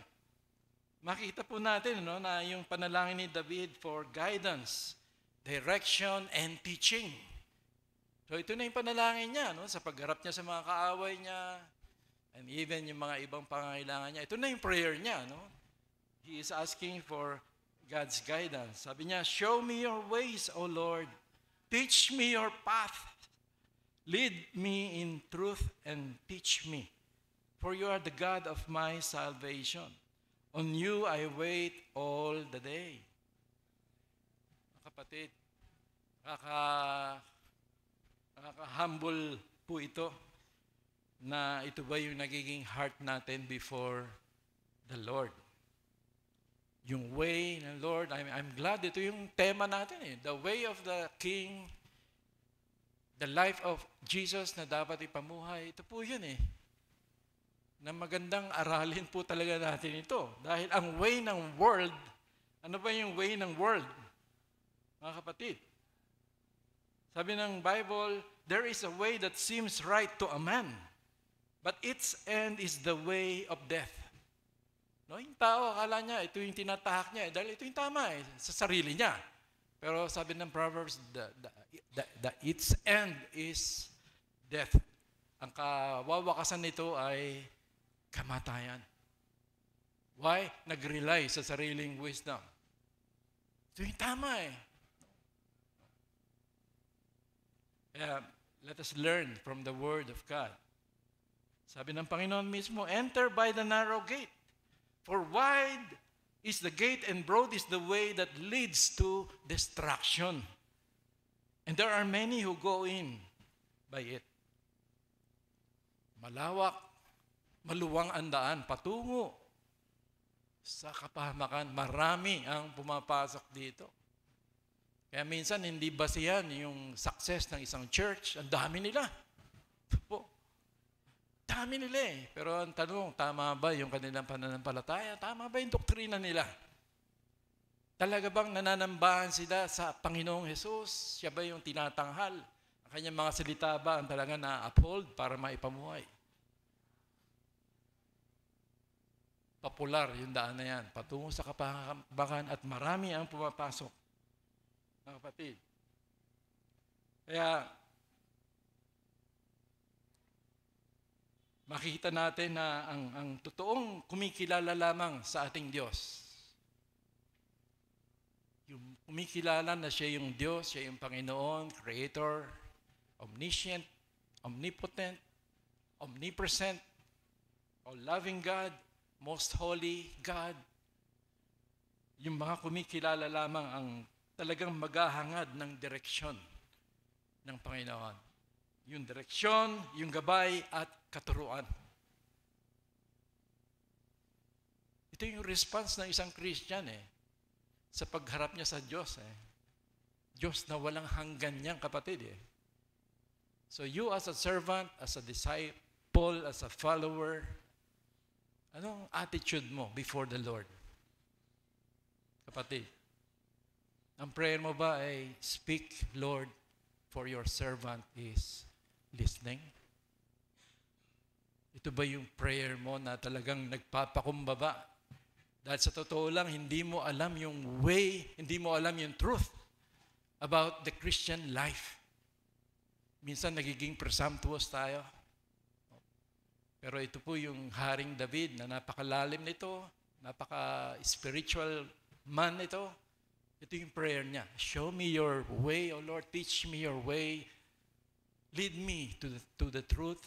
S5: makita po natin na yung panalangin ni David for guidance, direction, and teaching. So ito na yung panalangin niya sa pagharap niya sa mga kaaway niya, and even yung mga ibang pangangailangan niya. Ito na yung prayer niya. He is asking for God's guidance. Sabi niya, show me your ways, O Lord. Teach me your path. Lead me in truth and teach me. For you are the God of my salvation. On you I wait all the day. Kapatid, nakaka-humble po ito na ito ba yung nagiging heart natin before the Lord. Yung way ng Lord, I'm glad ito yung tema natin eh. The way of the King, the life of Jesus na dapat ipamuhay. Ito po yun eh. Na magandang aralin po talaga natin ito. Dahil ang way ng world, ano ba yung way ng world? Mga kapatid, sabi ng Bible, there is a way that seems right to a man, but its end is the way of death. No, yung tao, akala niya, ito yung tinatahak niya, dahil ito yung tama sa sarili niya. Pero sabi ng Proverbs, its end is death. Ang kawawakasan nito ay kamatayan. Why? Nag-rely sa sariling wisdom. Ito yung tama let us learn from the Word of God. Sabi ng Panginoon mismo, enter by the narrow gate. For wide is the gate and broad is the way that leads to destruction. And there are many who go in by it. Malawak, maluwang ang daan, patungo sa kapahamakan. Marami ang pumapasok dito. Kaya minsan hindi basihan yung success ng isang church. Ang dami nila. Po. Dami nila eh. Pero ang tanong, tama ba yung kanilang pananampalataya? Tama ba yung doktrina nila? Talaga bang nananambahan sila sa Panginoong Jesus? Siya ba yung tinatanghal? Ang kanyang mga salita ba ang talaga na-uphold para maipamuhay? Popular yung daan na yan, patungo sa kapahamakan at marami ang pumapasok. Mga kapatid. Kaya, makikita natin na ang totoong kumikilala lamang sa ating Diyos. Yung kumikilala na siya yung Diyos, siya yung Panginoon, Creator, omniscient, omnipotent, omnipresent, all-loving God, most holy God. Yung mga kumikilala lamang ang talagang maghahangad ng direksyon ng Panginoon. Yung direksyon, yung gabay at katuruan. Ito yung response ng isang Christian sa pagharap niya sa Diyos. Diyos na walang hanggan niyang kapatid. So you as a servant, as a disciple, as a follower, anong attitude mo before the Lord? Kapatid, ang prayer mo ba ay, speak, Lord, for your servant is listening? Ito ba yung prayer mo na talagang nagpapakumbaba? Dahil sa totoo lang, hindi mo alam yung way, hindi mo alam yung truth about the Christian life. Minsan nagiging presumptuous tayo. Pero ito po yung Haring David na napakalalim nito, napaka-spiritual man ito. Ito yung prayer niya. Show me your way, O Lord. Teach me your way. Lead me to the truth.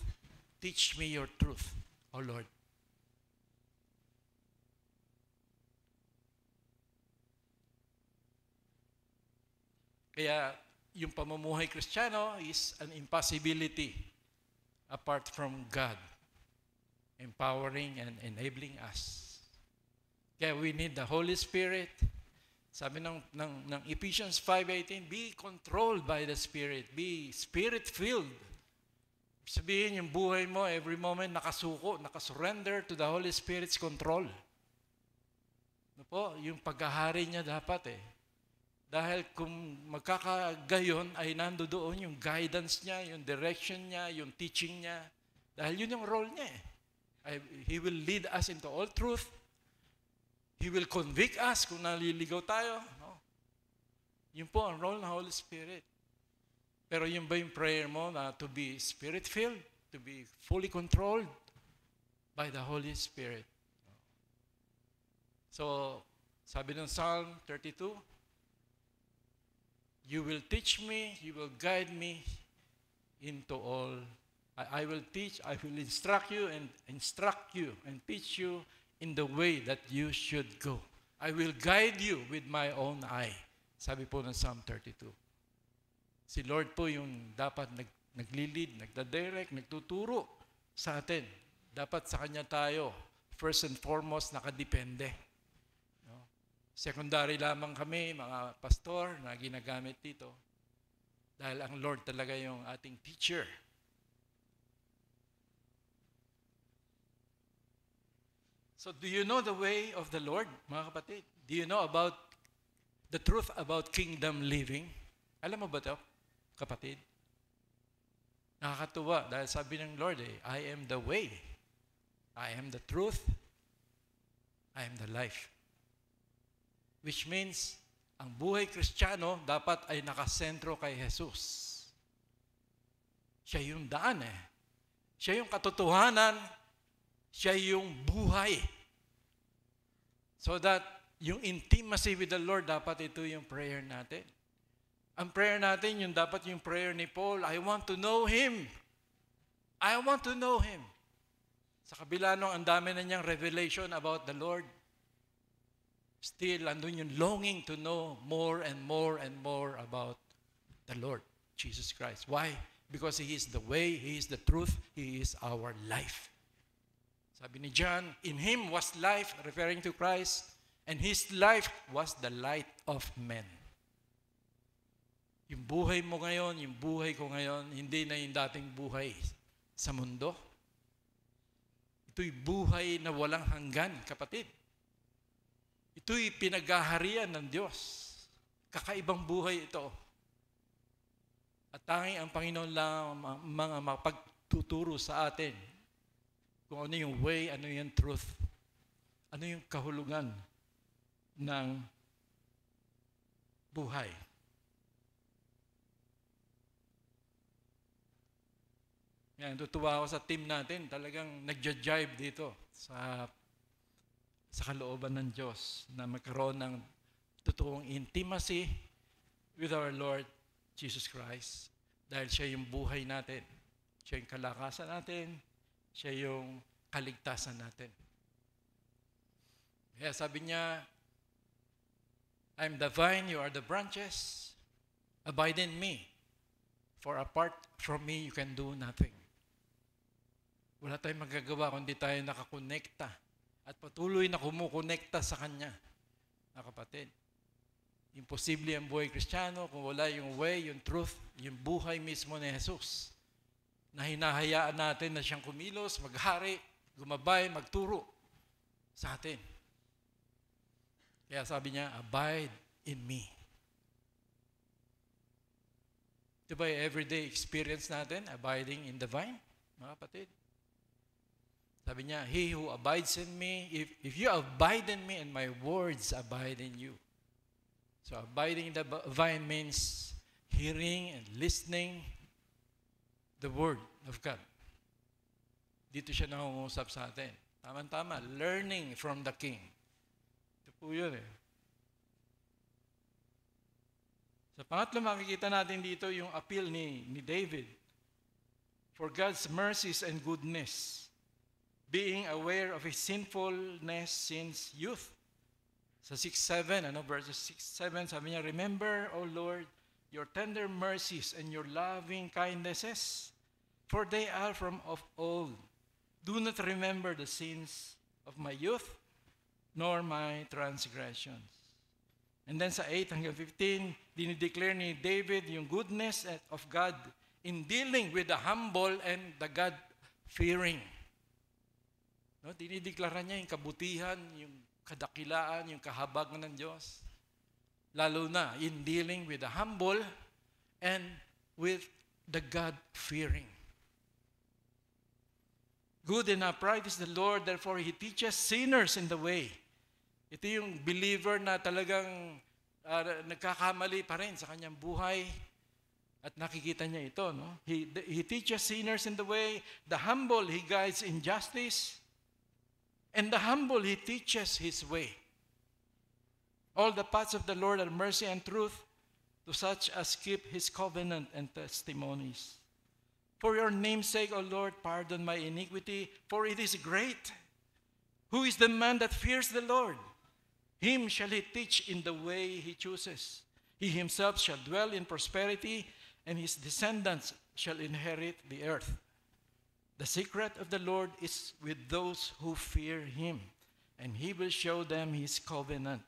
S5: Teach me your truth, O Lord. Kaya yung pamumuhay Kristiyano is an impossibility apart from God empowering and enabling us. Kaya we need the Holy Spirit. Sabi ng Ephesians 5:18, be controlled by the Spirit. Be Spirit-filled. Sabihin yung buhay mo, every moment nakasuko, nakasurrender to the Holy Spirit's control. Ano po? Yung paghahari niya dapat Dahil kung magkakagayon ay nandoon yung guidance niya, yung direction niya, yung teaching niya. Dahil yun yung role niya He will lead us into all truth. He will convict us kung naliligaw tayo. No? Yun po ang role ng Holy Spirit. Pero yun ba yung prayer mo na to be Spirit-filled, to be fully controlled by the Holy Spirit? So, sabi ng Psalm 32, you will teach me, you will guide me into all. I will teach, I will instruct you and teach you in the way that you should go. I will guide you with my own eye. Sabi po ng Psalm 32. Si Lord po yung dapat naglilid, nagdadirect, nagtuturo sa atin. Dapat sa Kanya tayo, first and foremost, nakadepende. No? Secondary lamang kami, mga pastor, na ginagamit dito. Dahil ang Lord talaga yung ating teacher. So do you know the way of the Lord, mga kapatid? Do you know about the truth about kingdom living? Alam mo ba ito, kapatid? Nakakatuwa dahil sabi ng Lord I am the way, I am the truth, I am the life. Which means, ang buhay Kristiyano dapat ay nakasentro kay Jesus. Siya yung daan Siya yung katotohanan, siya yung buhay. So that yung intimacy with the Lord, dapat ito yung prayer natin. Ang prayer natin, yung dapat yung prayer ni Paul, I want to know Him. I want to know Him. Sa kabila nung ang dami na niyang revelation about the Lord, still, andun yung longing to know more and more and more about the Lord, Jesus Christ. Why? Because He is the way, He is the truth, He is our life. Sabi ni John, in Him was life, referring to Christ, and His life was the light of men. Yung buhay mo ngayon, yung buhay ko ngayon, hindi na yung dating buhay sa mundo. Ito'y buhay na walang hanggan, kapatid. Ito'y pinaghaharian ng Diyos. Kakaibang buhay ito. At tanging ang Panginoon lang ang mga mapagtuturo sa atin kung ano yung way, ano yung truth, ano yung kahulugan ng buhay. Yan, tutuwa ako sa team natin. Talagang nagja-jive dito sa kalooban ng Diyos na magkaroon ng totoong intimacy with our Lord Jesus Christ. Dahil siya yung buhay natin. Siya yung kalakasan natin. Siya yung kaligtasan natin. Kaya sabi niya, I'm the vine, you are the branches. Abide in me. For apart from me, you can do nothing. Wala tayong magagawa kundi tayo nakakonekta at patuloy na kumukonekta sa Kanya. Na kapatid, imposible ang buhay Kristiyano kung wala yung way, yung truth, yung buhay mismo ni Jesus na hinahayaan natin na siyang kumilos, maghari, gumabay, magturo sa atin. Kaya sabi niya, abide in me. Ito ba yung everyday experience natin, abiding in the vine, mga kapatid? Sabi niya, he who abides in me, if you abide in me and my words abide in you. So abiding in the vine means hearing and listening the word of God. Dito siya nangungusap sa atin. Tama-tama, learning from the King. Ito po yun eh. Sa pangatlo, makikita natin dito yung appeal ni David for God's mercies and goodness, being aware of his sinfulness since youth. Sa 6:7, verses 6-7, sabi niya, remember, O Lord, your tender mercies and your loving kindnesses, for they are from of old. Do not remember the sins of my youth, nor my transgressions. And then sa 8-15, dinideclare ni David yung goodness of God in dealing with the humble and the God-fearing. No, dinideklara niya yung kabutihan, yung kadakilaan, yung kahabagan ng Diyos. Lalo na in dealing with the humble and with the God-fearing. Good and upright is the Lord, therefore He teaches sinners in the way. Ito yung believer na talagang nagkakamali pa rin sa kanyang buhay at nakikita niya ito. No? He teaches sinners in the way. The humble He guides in justice. And the humble He teaches His way. All the paths of the Lord are mercy and truth to such as keep His covenant and testimonies. For your name's sake, O Lord, pardon my iniquity, for it is great. Who is the man that fears the Lord? Him shall He teach in the way He chooses. He Himself shall dwell in prosperity, and His descendants shall inherit the earth. The secret of the Lord is with those who fear Him, and He will show them His covenant.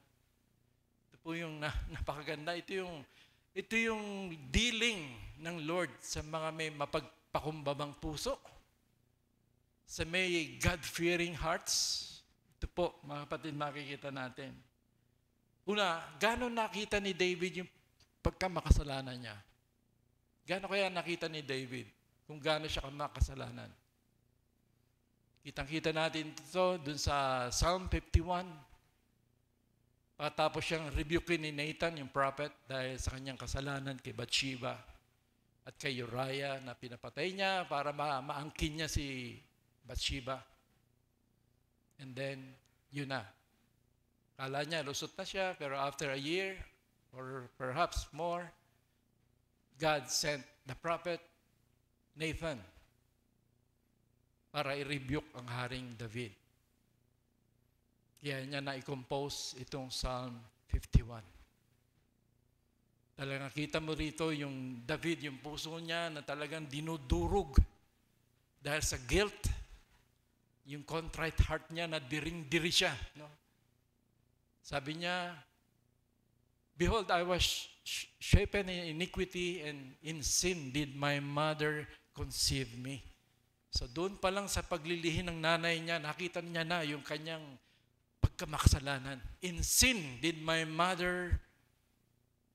S5: Ito po yung napakaganda. Ito yung dealing ng Lord sa mga may mapagpakumbabang puso, sa may God-fearing hearts. Ito po, mga kapatid, makikita natin. Una, gano'n nakita ni David yung pagkamakasalanan niya? Gano'n kaya nakita ni David kung gano'n siya makasalanan? Kitang-kita natin ito dun sa Psalm 51. Pagkatapos siyang rebuke ni Nathan, yung prophet, dahil sa kanyang kasalanan kay Bathsheba at kay Uriah na pinapatay niya para maangkin niya si Bathsheba. And then, yun na. Kala niya, lusot na siya, pero after a year, or perhaps more, God sent the prophet Nathan para i-rebuke ang Haring David. Kaya niya na-compose itong Psalm 51. Talagang kita mo rito yung David, yung puso niya na talagang dinudurog dahil sa guilt, yung contrite heart niya na diring-diri siya. No? Sabi niya, behold, I was shapen in iniquity, and in sin did my mother conceive me. So doon pa lang sa paglilihin ng nanay niya, nakita niya na yung kanyang pagkamakasalanan. In sin did my mother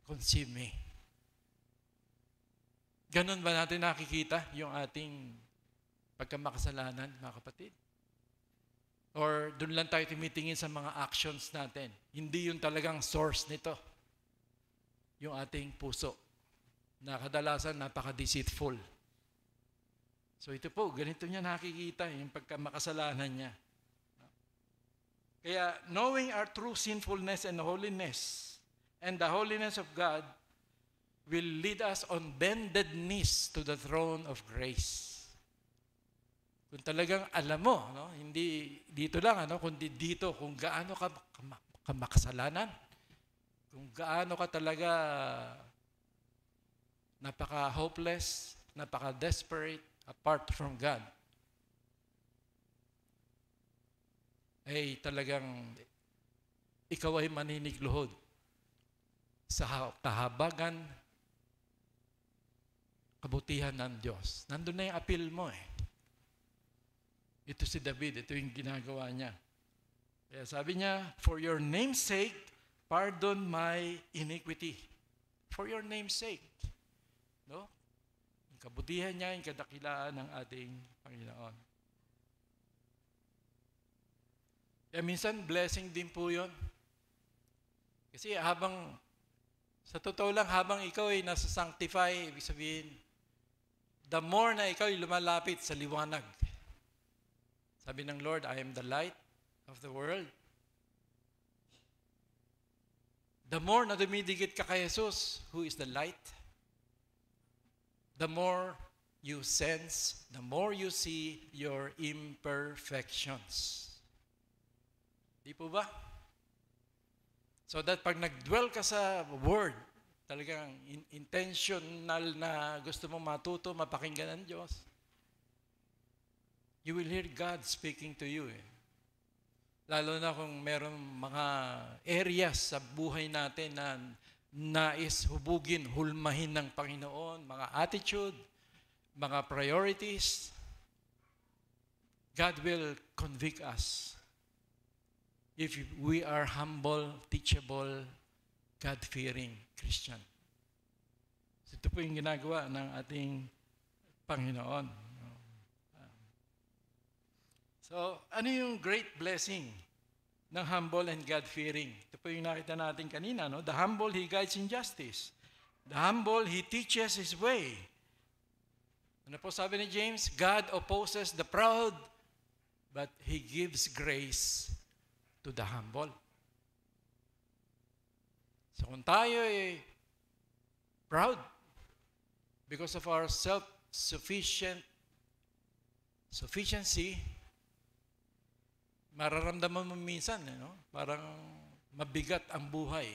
S5: conceive me. Ganon ba natin nakikita yung ating pagkamakasalanan, mga kapatid? Or doon lang tayo tumitingin sa mga actions natin? Hindi yung talagang source nito. Yung ating puso. Na kadalasan napaka-deceitful. So ito po, ganito niya nakikita yung pagkamakasalanan niya. Kaya knowing our true sinfulness and holiness and the holiness of God will lead us on bended knees to the throne of grace. Kung talagang alam mo, no, hindi dito lang, kundi dito kung gaano ka makasalanan, kung gaano ka talaga napaka-hopeless, napaka-desperate apart from God, ay talagang ikaw ay maninigluhod sa kahabagan, kabutihan ng Diyos. Nandun na yung appeal mo eh. Ito si David, ito yung ginagawa niya. Kaya sabi niya, for your name's sake, pardon my iniquity. For your name's sake. No? Yung kabutihan niya, yung kadakilaan ng ating Panginoon. Kaya minsan, blessing din po yun. Kasi sa totoo lang, habang ikaw ay nasa sanctify, ibig sabihin, the more na ikaw ay lumalapit sa liwanag. Sabi ng Lord, I am the light of the world. The more na dumidikit ka kay Jesus, who is the light, the more you sense, the more you see your imperfections. Di po ba? So that pag nag-dwell ka sa Word, talagang intentional na gusto mong matuto, mapakinggan ng Diyos, you will hear God speaking to you. Lalo na kung meron mga areas sa buhay natin na nais hubugin, hulmahin ng Panginoon, mga attitude, mga priorities, God will convict us. If we are humble, teachable, God-fearing Christian. So ito po yung ginagawa ng ating Panginoon. So, ano yung great blessing ng humble and God-fearing? Ito po yung nakita natin kanina, no? The humble, He guides in justice. The humble, He teaches His way. Ano po sabi ni James? God opposes the proud, but He gives grace to the humble. So kung tayo ay proud because of our sufficiency, mararamdaman mo minsan, parang mabigat ang buhay.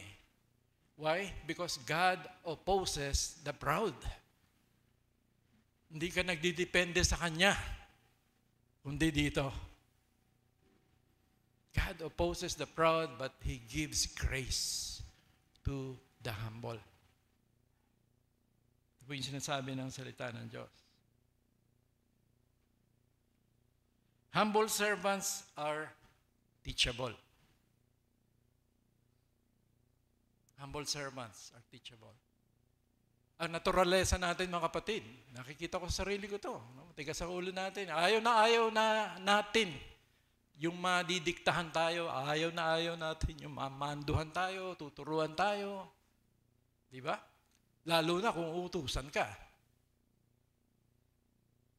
S5: Why? Because God opposes the proud. Hindi ka nagdidepende sa Kanya, kundi dito. God opposes the proud, but He gives grace to the humble. Ito po yung sinasabi ng salita ng Diyos. Humble servants are teachable. Humble servants are teachable. Ang naturalesa natin, mga kapatid, nakikita ko sa sarili ko to. Tigas sa ulo natin. Ayaw na natin yung madidiktahan tayo. Ayaw na natin yung mamanduhan tayo, tuturuan tayo. Di ba? Lalo na kung utusan ka.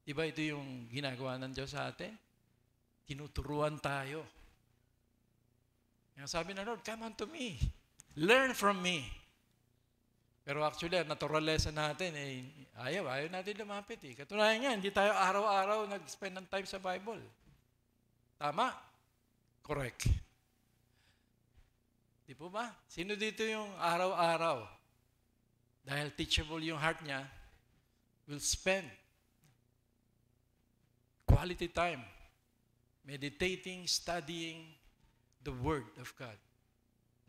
S5: Di ba ito yung ginagawa ng Diyos sa atin? Tinuturuan tayo. Yung sabi ng Lord, come unto me. Learn from me. Pero actually, naturalesa natin, ayaw natin lumapit. Katunayan nga, hindi tayo araw-araw nag-spend ng time sa Bible. Tama? Correct. Di po ba? Sino dito yung araw-araw? Dahil teachable yung heart niya, will spend quality time meditating, studying the Word of God.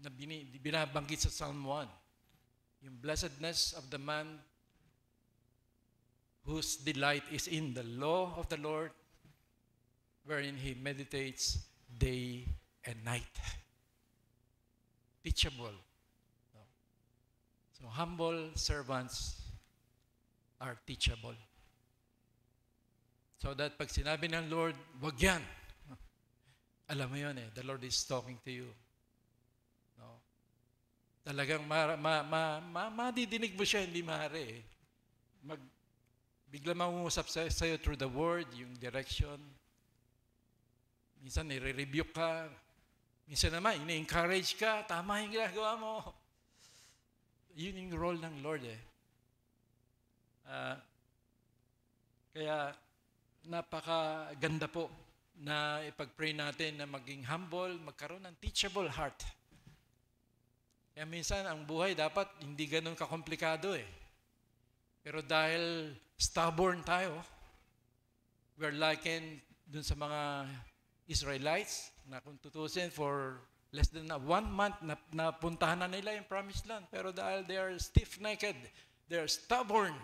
S5: Na binabanggit sa Psalm 1. Yung blessedness of the man whose delight is in the law of the Lord, wherein he meditates day and night. Teachable. So humble servants are teachable. So that pag sinabi ng Lord, wag yan. Alam mo yun the Lord is talking to you. No? Talagang madidinig mo siya, hindi maaari bigla mangungusap sa'yo through the word, yung direction. Minsan nire-rebuke ka. Minsan naman, ine-encourage ka. Tama yung ginagawa mo. Yun yung role ng Lord Kaya, napakaganda po na ipag-pray natin na maging humble, magkaroon ng teachable heart. Kaya minsan, ang buhay dapat hindi ganun kakomplikado Pero dahil stubborn tayo, we're likened dun sa mga Israelites na kung tutusin for less than 1 month na puntahan na nila yung promised land. Pero dahil they are stiff-necked, they are stubborn,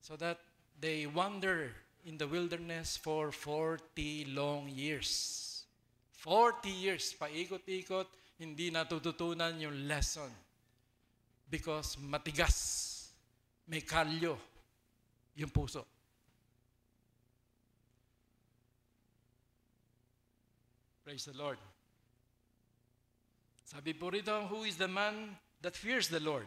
S5: so that they wander in the wilderness for 40 long years. 40 years, paikot-ikot, hindi natututunan yung lesson. Because matigas, may kalyo yung puso. Praise the Lord. Sabi po rito, who is the man that fears the Lord?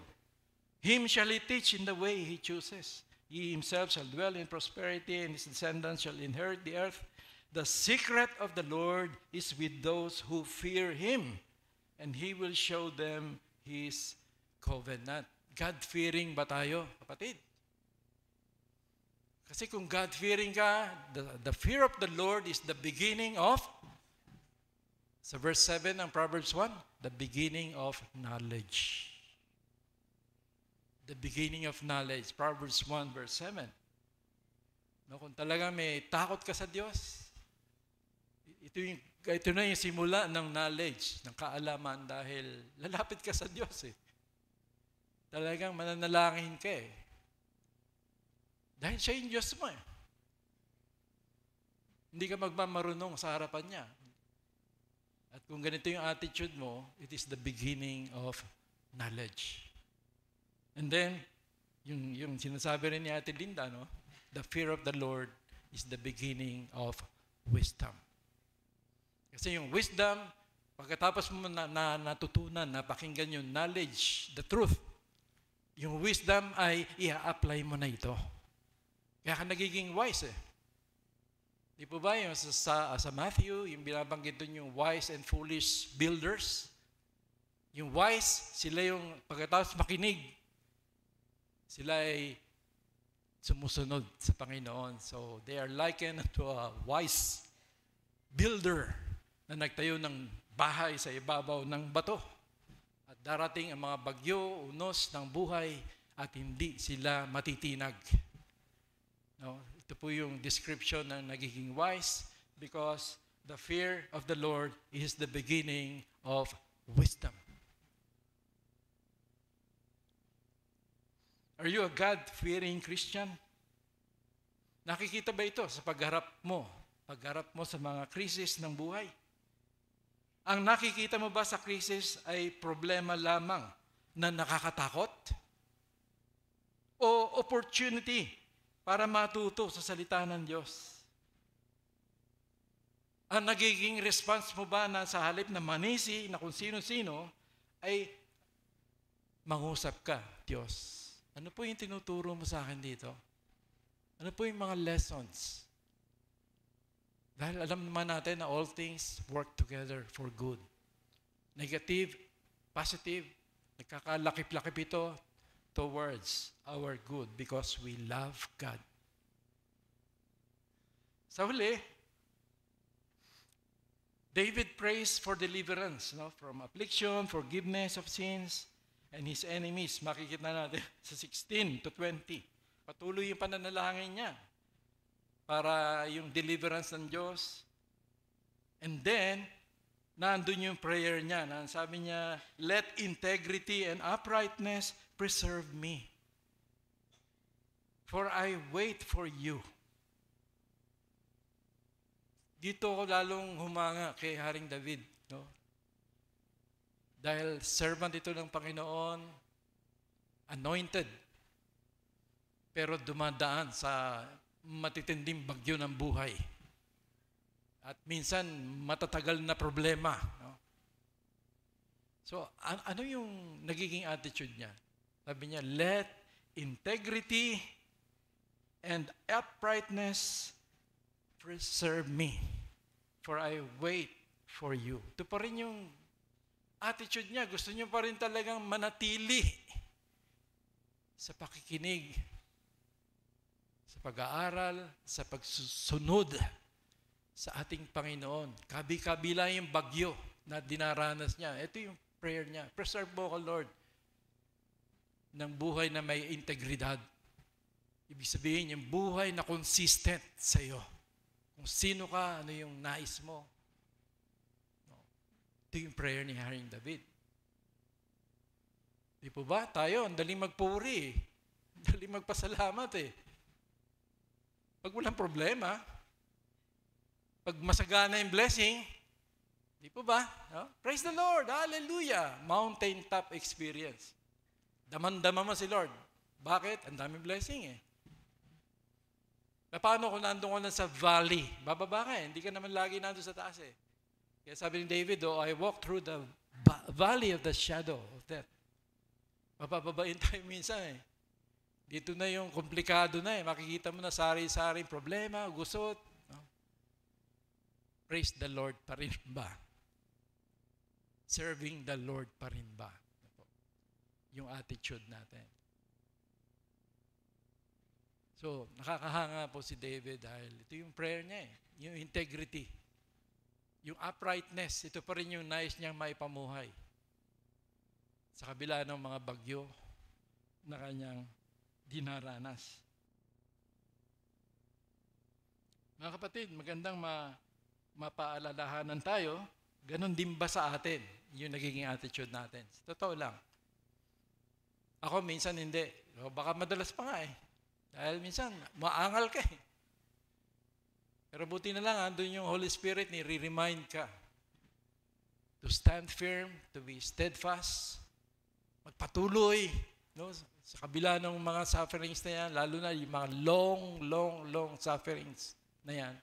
S5: Him shall he teach in the way he chooses. He himself shall dwell in prosperity, and his descendants shall inherit the earth. The secret of the Lord is with those who fear him, and he will show them his covenant. God-fearing ba tayo, kapatid? Kasi kung God-fearing ka, the fear of the Lord is the beginning of, sa verse 7 ng Proverbs 1, the beginning of knowledge. The beginning of knowledge. Proverbs 1 verse 7. No, kung talaga may takot ka sa Diyos, ito na yung simula ng knowledge, ng kaalaman, dahil lalapit ka sa Diyos Talagang mananalangin ka Dahil siya yung Diyos mo Hindi ka magmamarunong sa harapan niya. At kung ganito yung attitude mo, it is the beginning of knowledge. And then, yung sinasabi rin ni Ate Linda, the fear of the Lord is the beginning of wisdom. Kasi yung wisdom, pagkatapos mo na natutunan, napakinggan yung knowledge, the truth, yung wisdom ay i-apply mo na ito. Kaya ka nagiging wise Di po ba yung sa Matthew, yung binabanggit doon yung wise and foolish builders? Yung wise, sila yung pagkatapos makinig, sila ay sumusunod sa Panginoon. So, they are likened to a wise builder na nagtayo ng bahay sa ibabaw ng bato. At darating ang mga bagyo, unos ng buhay, at hindi sila matitinag. No? Ito po yung description ng nagiging wise, because the fear of the Lord is the beginning of wisdom. Are you a God-fearing Christian? Nakikita ba ito sa pagharap mo sa mga krisis ng buhay? Ang nakikita mo ba sa krisis ay problema lamang na nakakatakot? O opportunity para matuto sa salita ng Diyos? Ang nagiging response mo ba na sa halip na manisi na kung sino-sino ay mangusap ka, Diyos? Ano po yung tinuturo mo sa akin dito? Ano po yung mga lessons? Dahil alam naman natin na all things work together for good. Negative, positive, nagkakalakip-lakip ito towards our good because we love God. Sa huli, David prays for deliverance from affliction, forgiveness of sins, and his enemies. Makikita natin sa 16 to 20. Patuloy yung pananalangin niya para yung deliverance ng Diyos. And then, nandun yung prayer niya. Sabi niya, let integrity and uprightness preserve me. For I wait for you. Dito ko lalong humanga kay Haring David. No? Dahil servant ito ng Panginoon, anointed. pero dumadaan sa matitinding bagyo ng buhay. At minsan, matatagal na problema. No? So, ano yung nagiging attitude niya? Sabi niya, let integrity and uprightness preserve me, for I wait for you. Ito pa rin yung attitude niya. Gusto niya pa rin talagang manatili sa pakikinig, sa pag-aaral, sa pagsusunod sa ating Panginoon. Kabi-kabila yung bagyo na dinaranas niya. Ito yung prayer niya. Preserve mo ko, Lord, ng buhay na may integridad. Ibig sabihin, yung buhay na consistent sa iyo. Kung sino ka, ano yung nais mo. No. Ito yung prayer ni Haring David. Di po ba? Tayo, ang daling magpuri. Ang daling magpasalamat eh. Pag walang problema, pag masagana yung blessing, di po ba? No? Praise the Lord! Hallelujah! Mountain top experience. Daman-dama mo si Lord. Bakit? Ang daming blessing eh. Paano kung nandun ko na sa valley? Bababa ka eh. Hindi ka naman lagi nandun sa taas eh. Kaya sabi ni David, I walk through the valley of the shadow of death. Mapababain tayo minsan eh. Dito na yung komplikado na eh. Makikita mo na sari-saring problema, gusot. No? Praise the Lord pa rin ba? Serving the Lord pa rin ba? Yung attitude natin. So, nakakahanga po si David dahil ito yung prayer niya eh. Yung integrity. Yung uprightness. Ito pa rin yung nais niyang maipamuhay. Sa kabila ng mga bagyo na kanyang dinaranas. Mga kapatid, magandang mapaalalahanan tayo. Ganon din ba sa atin yung nagiging attitude natin? Totoo lang. Ako minsan hindi. Baka madalas pa nga eh. Dahil minsan, maangal ka eh. Pero buti na lang, andun yung Holy Spirit, nire-remind ka. To stand firm, to be steadfast, magpatuloy. No? Sa kabila ng mga sufferings na yan, lalo na yung mga long sufferings na yan.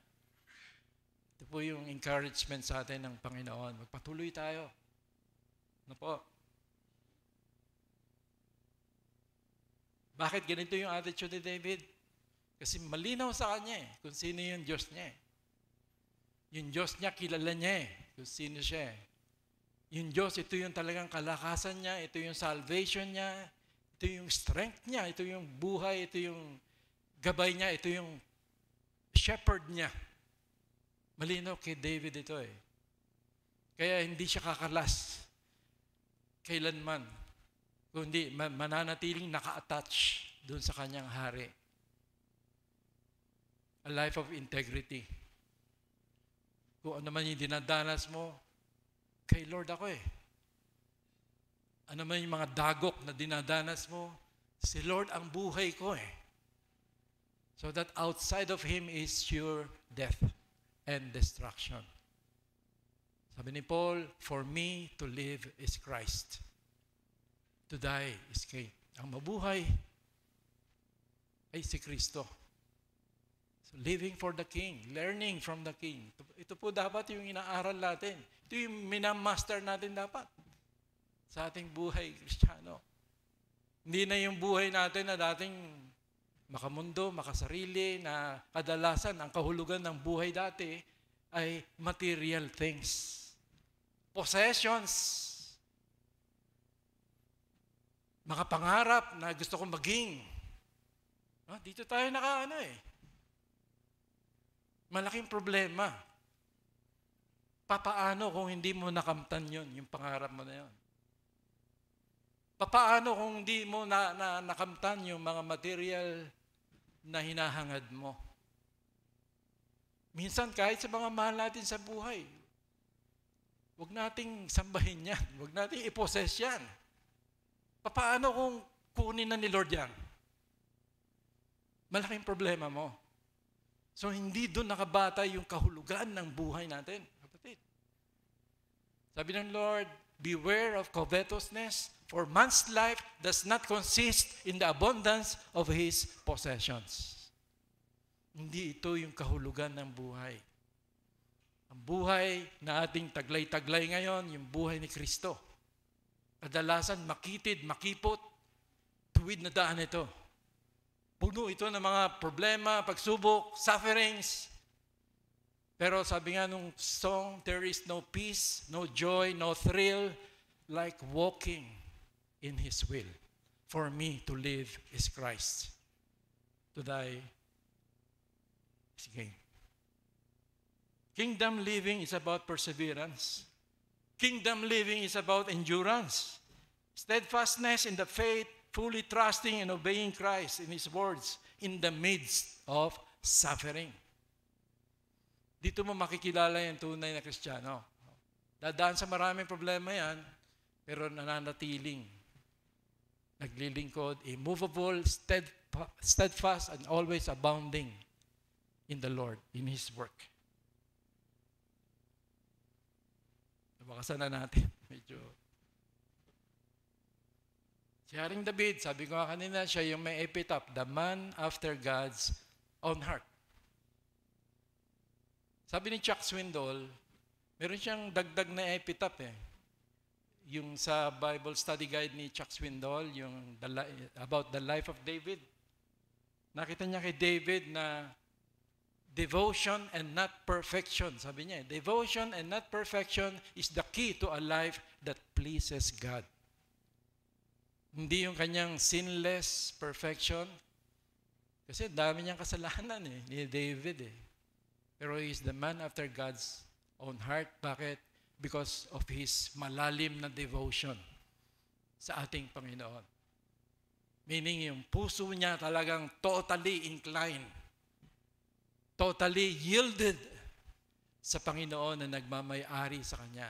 S5: Ito po yung encouragement sa atin ng Panginoon. Magpatuloy tayo. Ano po? Bakit ganito yung attitude ni David? Kasi malinaw sa kanya eh, kung sino yung Diyos niya eh. Yung Diyos niya, kilala niya eh, kung sino siya eh. Yung Diyos, ito yung talagang kalakasan niya, ito yung salvation niya, ito yung strength niya, ito yung buhay, ito yung gabay niya, ito yung shepherd niya. Malinaw kay David ito eh. Kaya hindi siya kakalas kailanman, kundi mananatiling naka-attach doon sa kanyang hari. A life of integrity. Kung ano man yung dinadanas mo, kay Lord ako eh. Ano man yung mga dagok na dinadanas mo, si Lord ang buhay ko eh. So that outside of Him is sure death and destruction. Sabi ni Paul, for me to live is Christ. To die is gain. Ang mabuhay ay si Kristo. So living for the King, learning from the King. Ito po dapat yung inaaral natin. Ito yung minamaster natin dapat sa ating buhay Kristiyano. Hindi na yung buhay natin na dating makamundo, makasarili, na kadalasan ang kahulugan ng buhay dati ay material things. Possessions. Mga pangarap na gusto kong maging. Dito tayo nakaano eh. Malaking problema. Papaano kung hindi mo nakamtan yun, yung pangarap mo na yun? Papaano kung hindi mo nakamtan yung mga material na hinahangad mo? Minsan kahit sa mga mahal natin sa buhay, huwag nating sambahin yan. Huwag nating i-possess yan. Papaano kung kunin na ni Lord yan? Malaking problema mo. So hindi doon nakabata yung kahulugan ng buhay natin. Kapatid. Sabi ng Lord, beware of covetousness, For man's life does not consist in the abundance of his possessions. Hindi ito yung kahulugan ng buhay. Ang buhay na ating taglay-taglay ngayon, yung buhay ni Kristo. Kadalasan makitid, makipot, tuwid na daan ito. Puno ito ng mga problema, pagsubok, sufferings. Pero sabi nga nung song, there is no peace, no joy, no thrill, like walking in His will. For me to live is Christ. To die is gain. Kingdom living is about perseverance. Kingdom living is about endurance. Steadfastness in the faith, fully trusting and obeying Christ in His words in the midst of suffering. Dito mo makikilala yung tunay na Kristiyano. Dadaan sa maraming problema yan, pero nananatiling, naglilingkod, immovable, steadfast, and always abounding in the Lord, in His work. Nabakasan na natin. Medyo. Si Haring David, sabi ko nga kanina, siya yung may epitaph, the man after God's own heart. Sabi ni Chuck Swindoll, meron siyang dagdag na epitaph eh. Yung sa Bible study guide ni Chuck Swindoll, yung about the life of David. Nakita niya kay David na devotion and not perfection. Sabi niya, devotion and not perfection is the key to a life that pleases God. Hindi yung kanyang sinless perfection. Kasi dami niyang kasalanan eh, ni David eh. Pero he is the man after God's own heart. Bakit? Because of his malalim na devotion sa ating Panginoon. Meaning yung puso niya talagang totally inclined, totally yielded sa Panginoon na nagmamay-ari sa Kanya.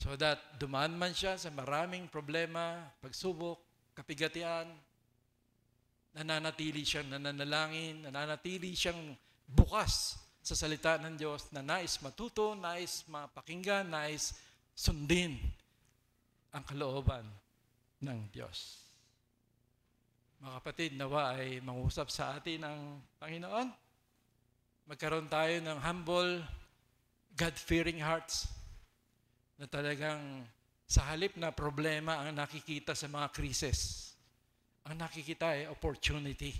S5: So that dumaan man siya sa maraming problema, pagsubok, kapigatian, nananatili siyang nananalangin, nananatili siyang bukas sa salita ng Diyos na nais matuto, nais mapakinggan, nais sundin ang kalooban ng Diyos. Mga kapatid, nawa ay mangusap sa atin ang Panginoon. Magkaroon tayo ng humble, God-fearing hearts na talagang sa halip na problema ang nakikita sa mga krisis. Ang nakikita ay opportunity.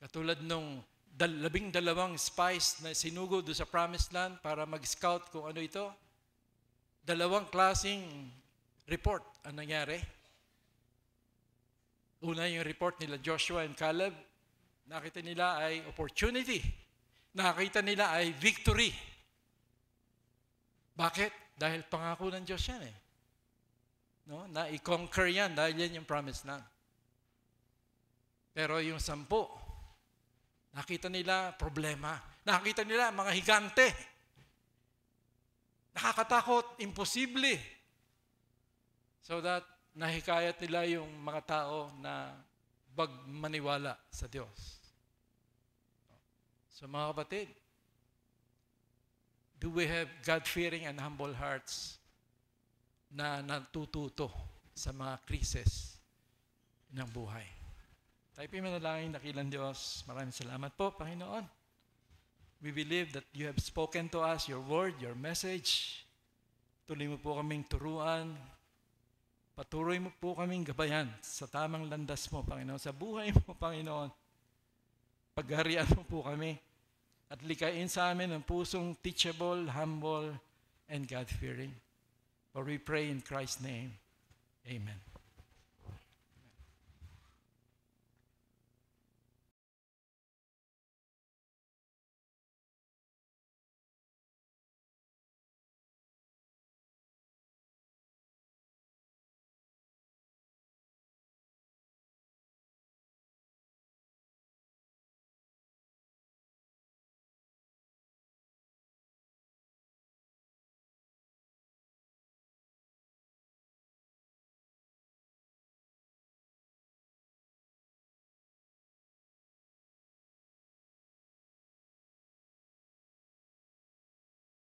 S5: Katulad nung 12 spies na sinugo doon sa Promised Land para mag-scout kung ano ito. 2 klaseng report ang nangyari. Una yung report nila Joshua and Caleb. Nakita nila ay opportunity. Nakita nila ay victory. Bakit? Dahil pangako ng Diyos yan eh. No? Na i-conquer yan dahil yan yung Promised Land. Pero yung 10, nakita nila problema. Nakita nila mga higante. Nakakatakot, imposible. So that nahikayat nila yung mga tao na maniwala sa Diyos. So mga kapatid, do we have God-fearing and humble hearts na natututo sa mga krisis ng buhay? Tayo po manalangin, dakilang Diyos. Maraming salamat po, Panginoon. We believe that you have spoken to us, your word, your message. Tuloy mo po kaming turuan. Patuloy mo po kaming gabayan sa tamang landas mo, Panginoon. Sa buhay mo, Panginoon. Pagharian mo po kami. At likain sa amin ang pusong teachable, humble, and God-fearing. For we pray in Christ's name. Amen.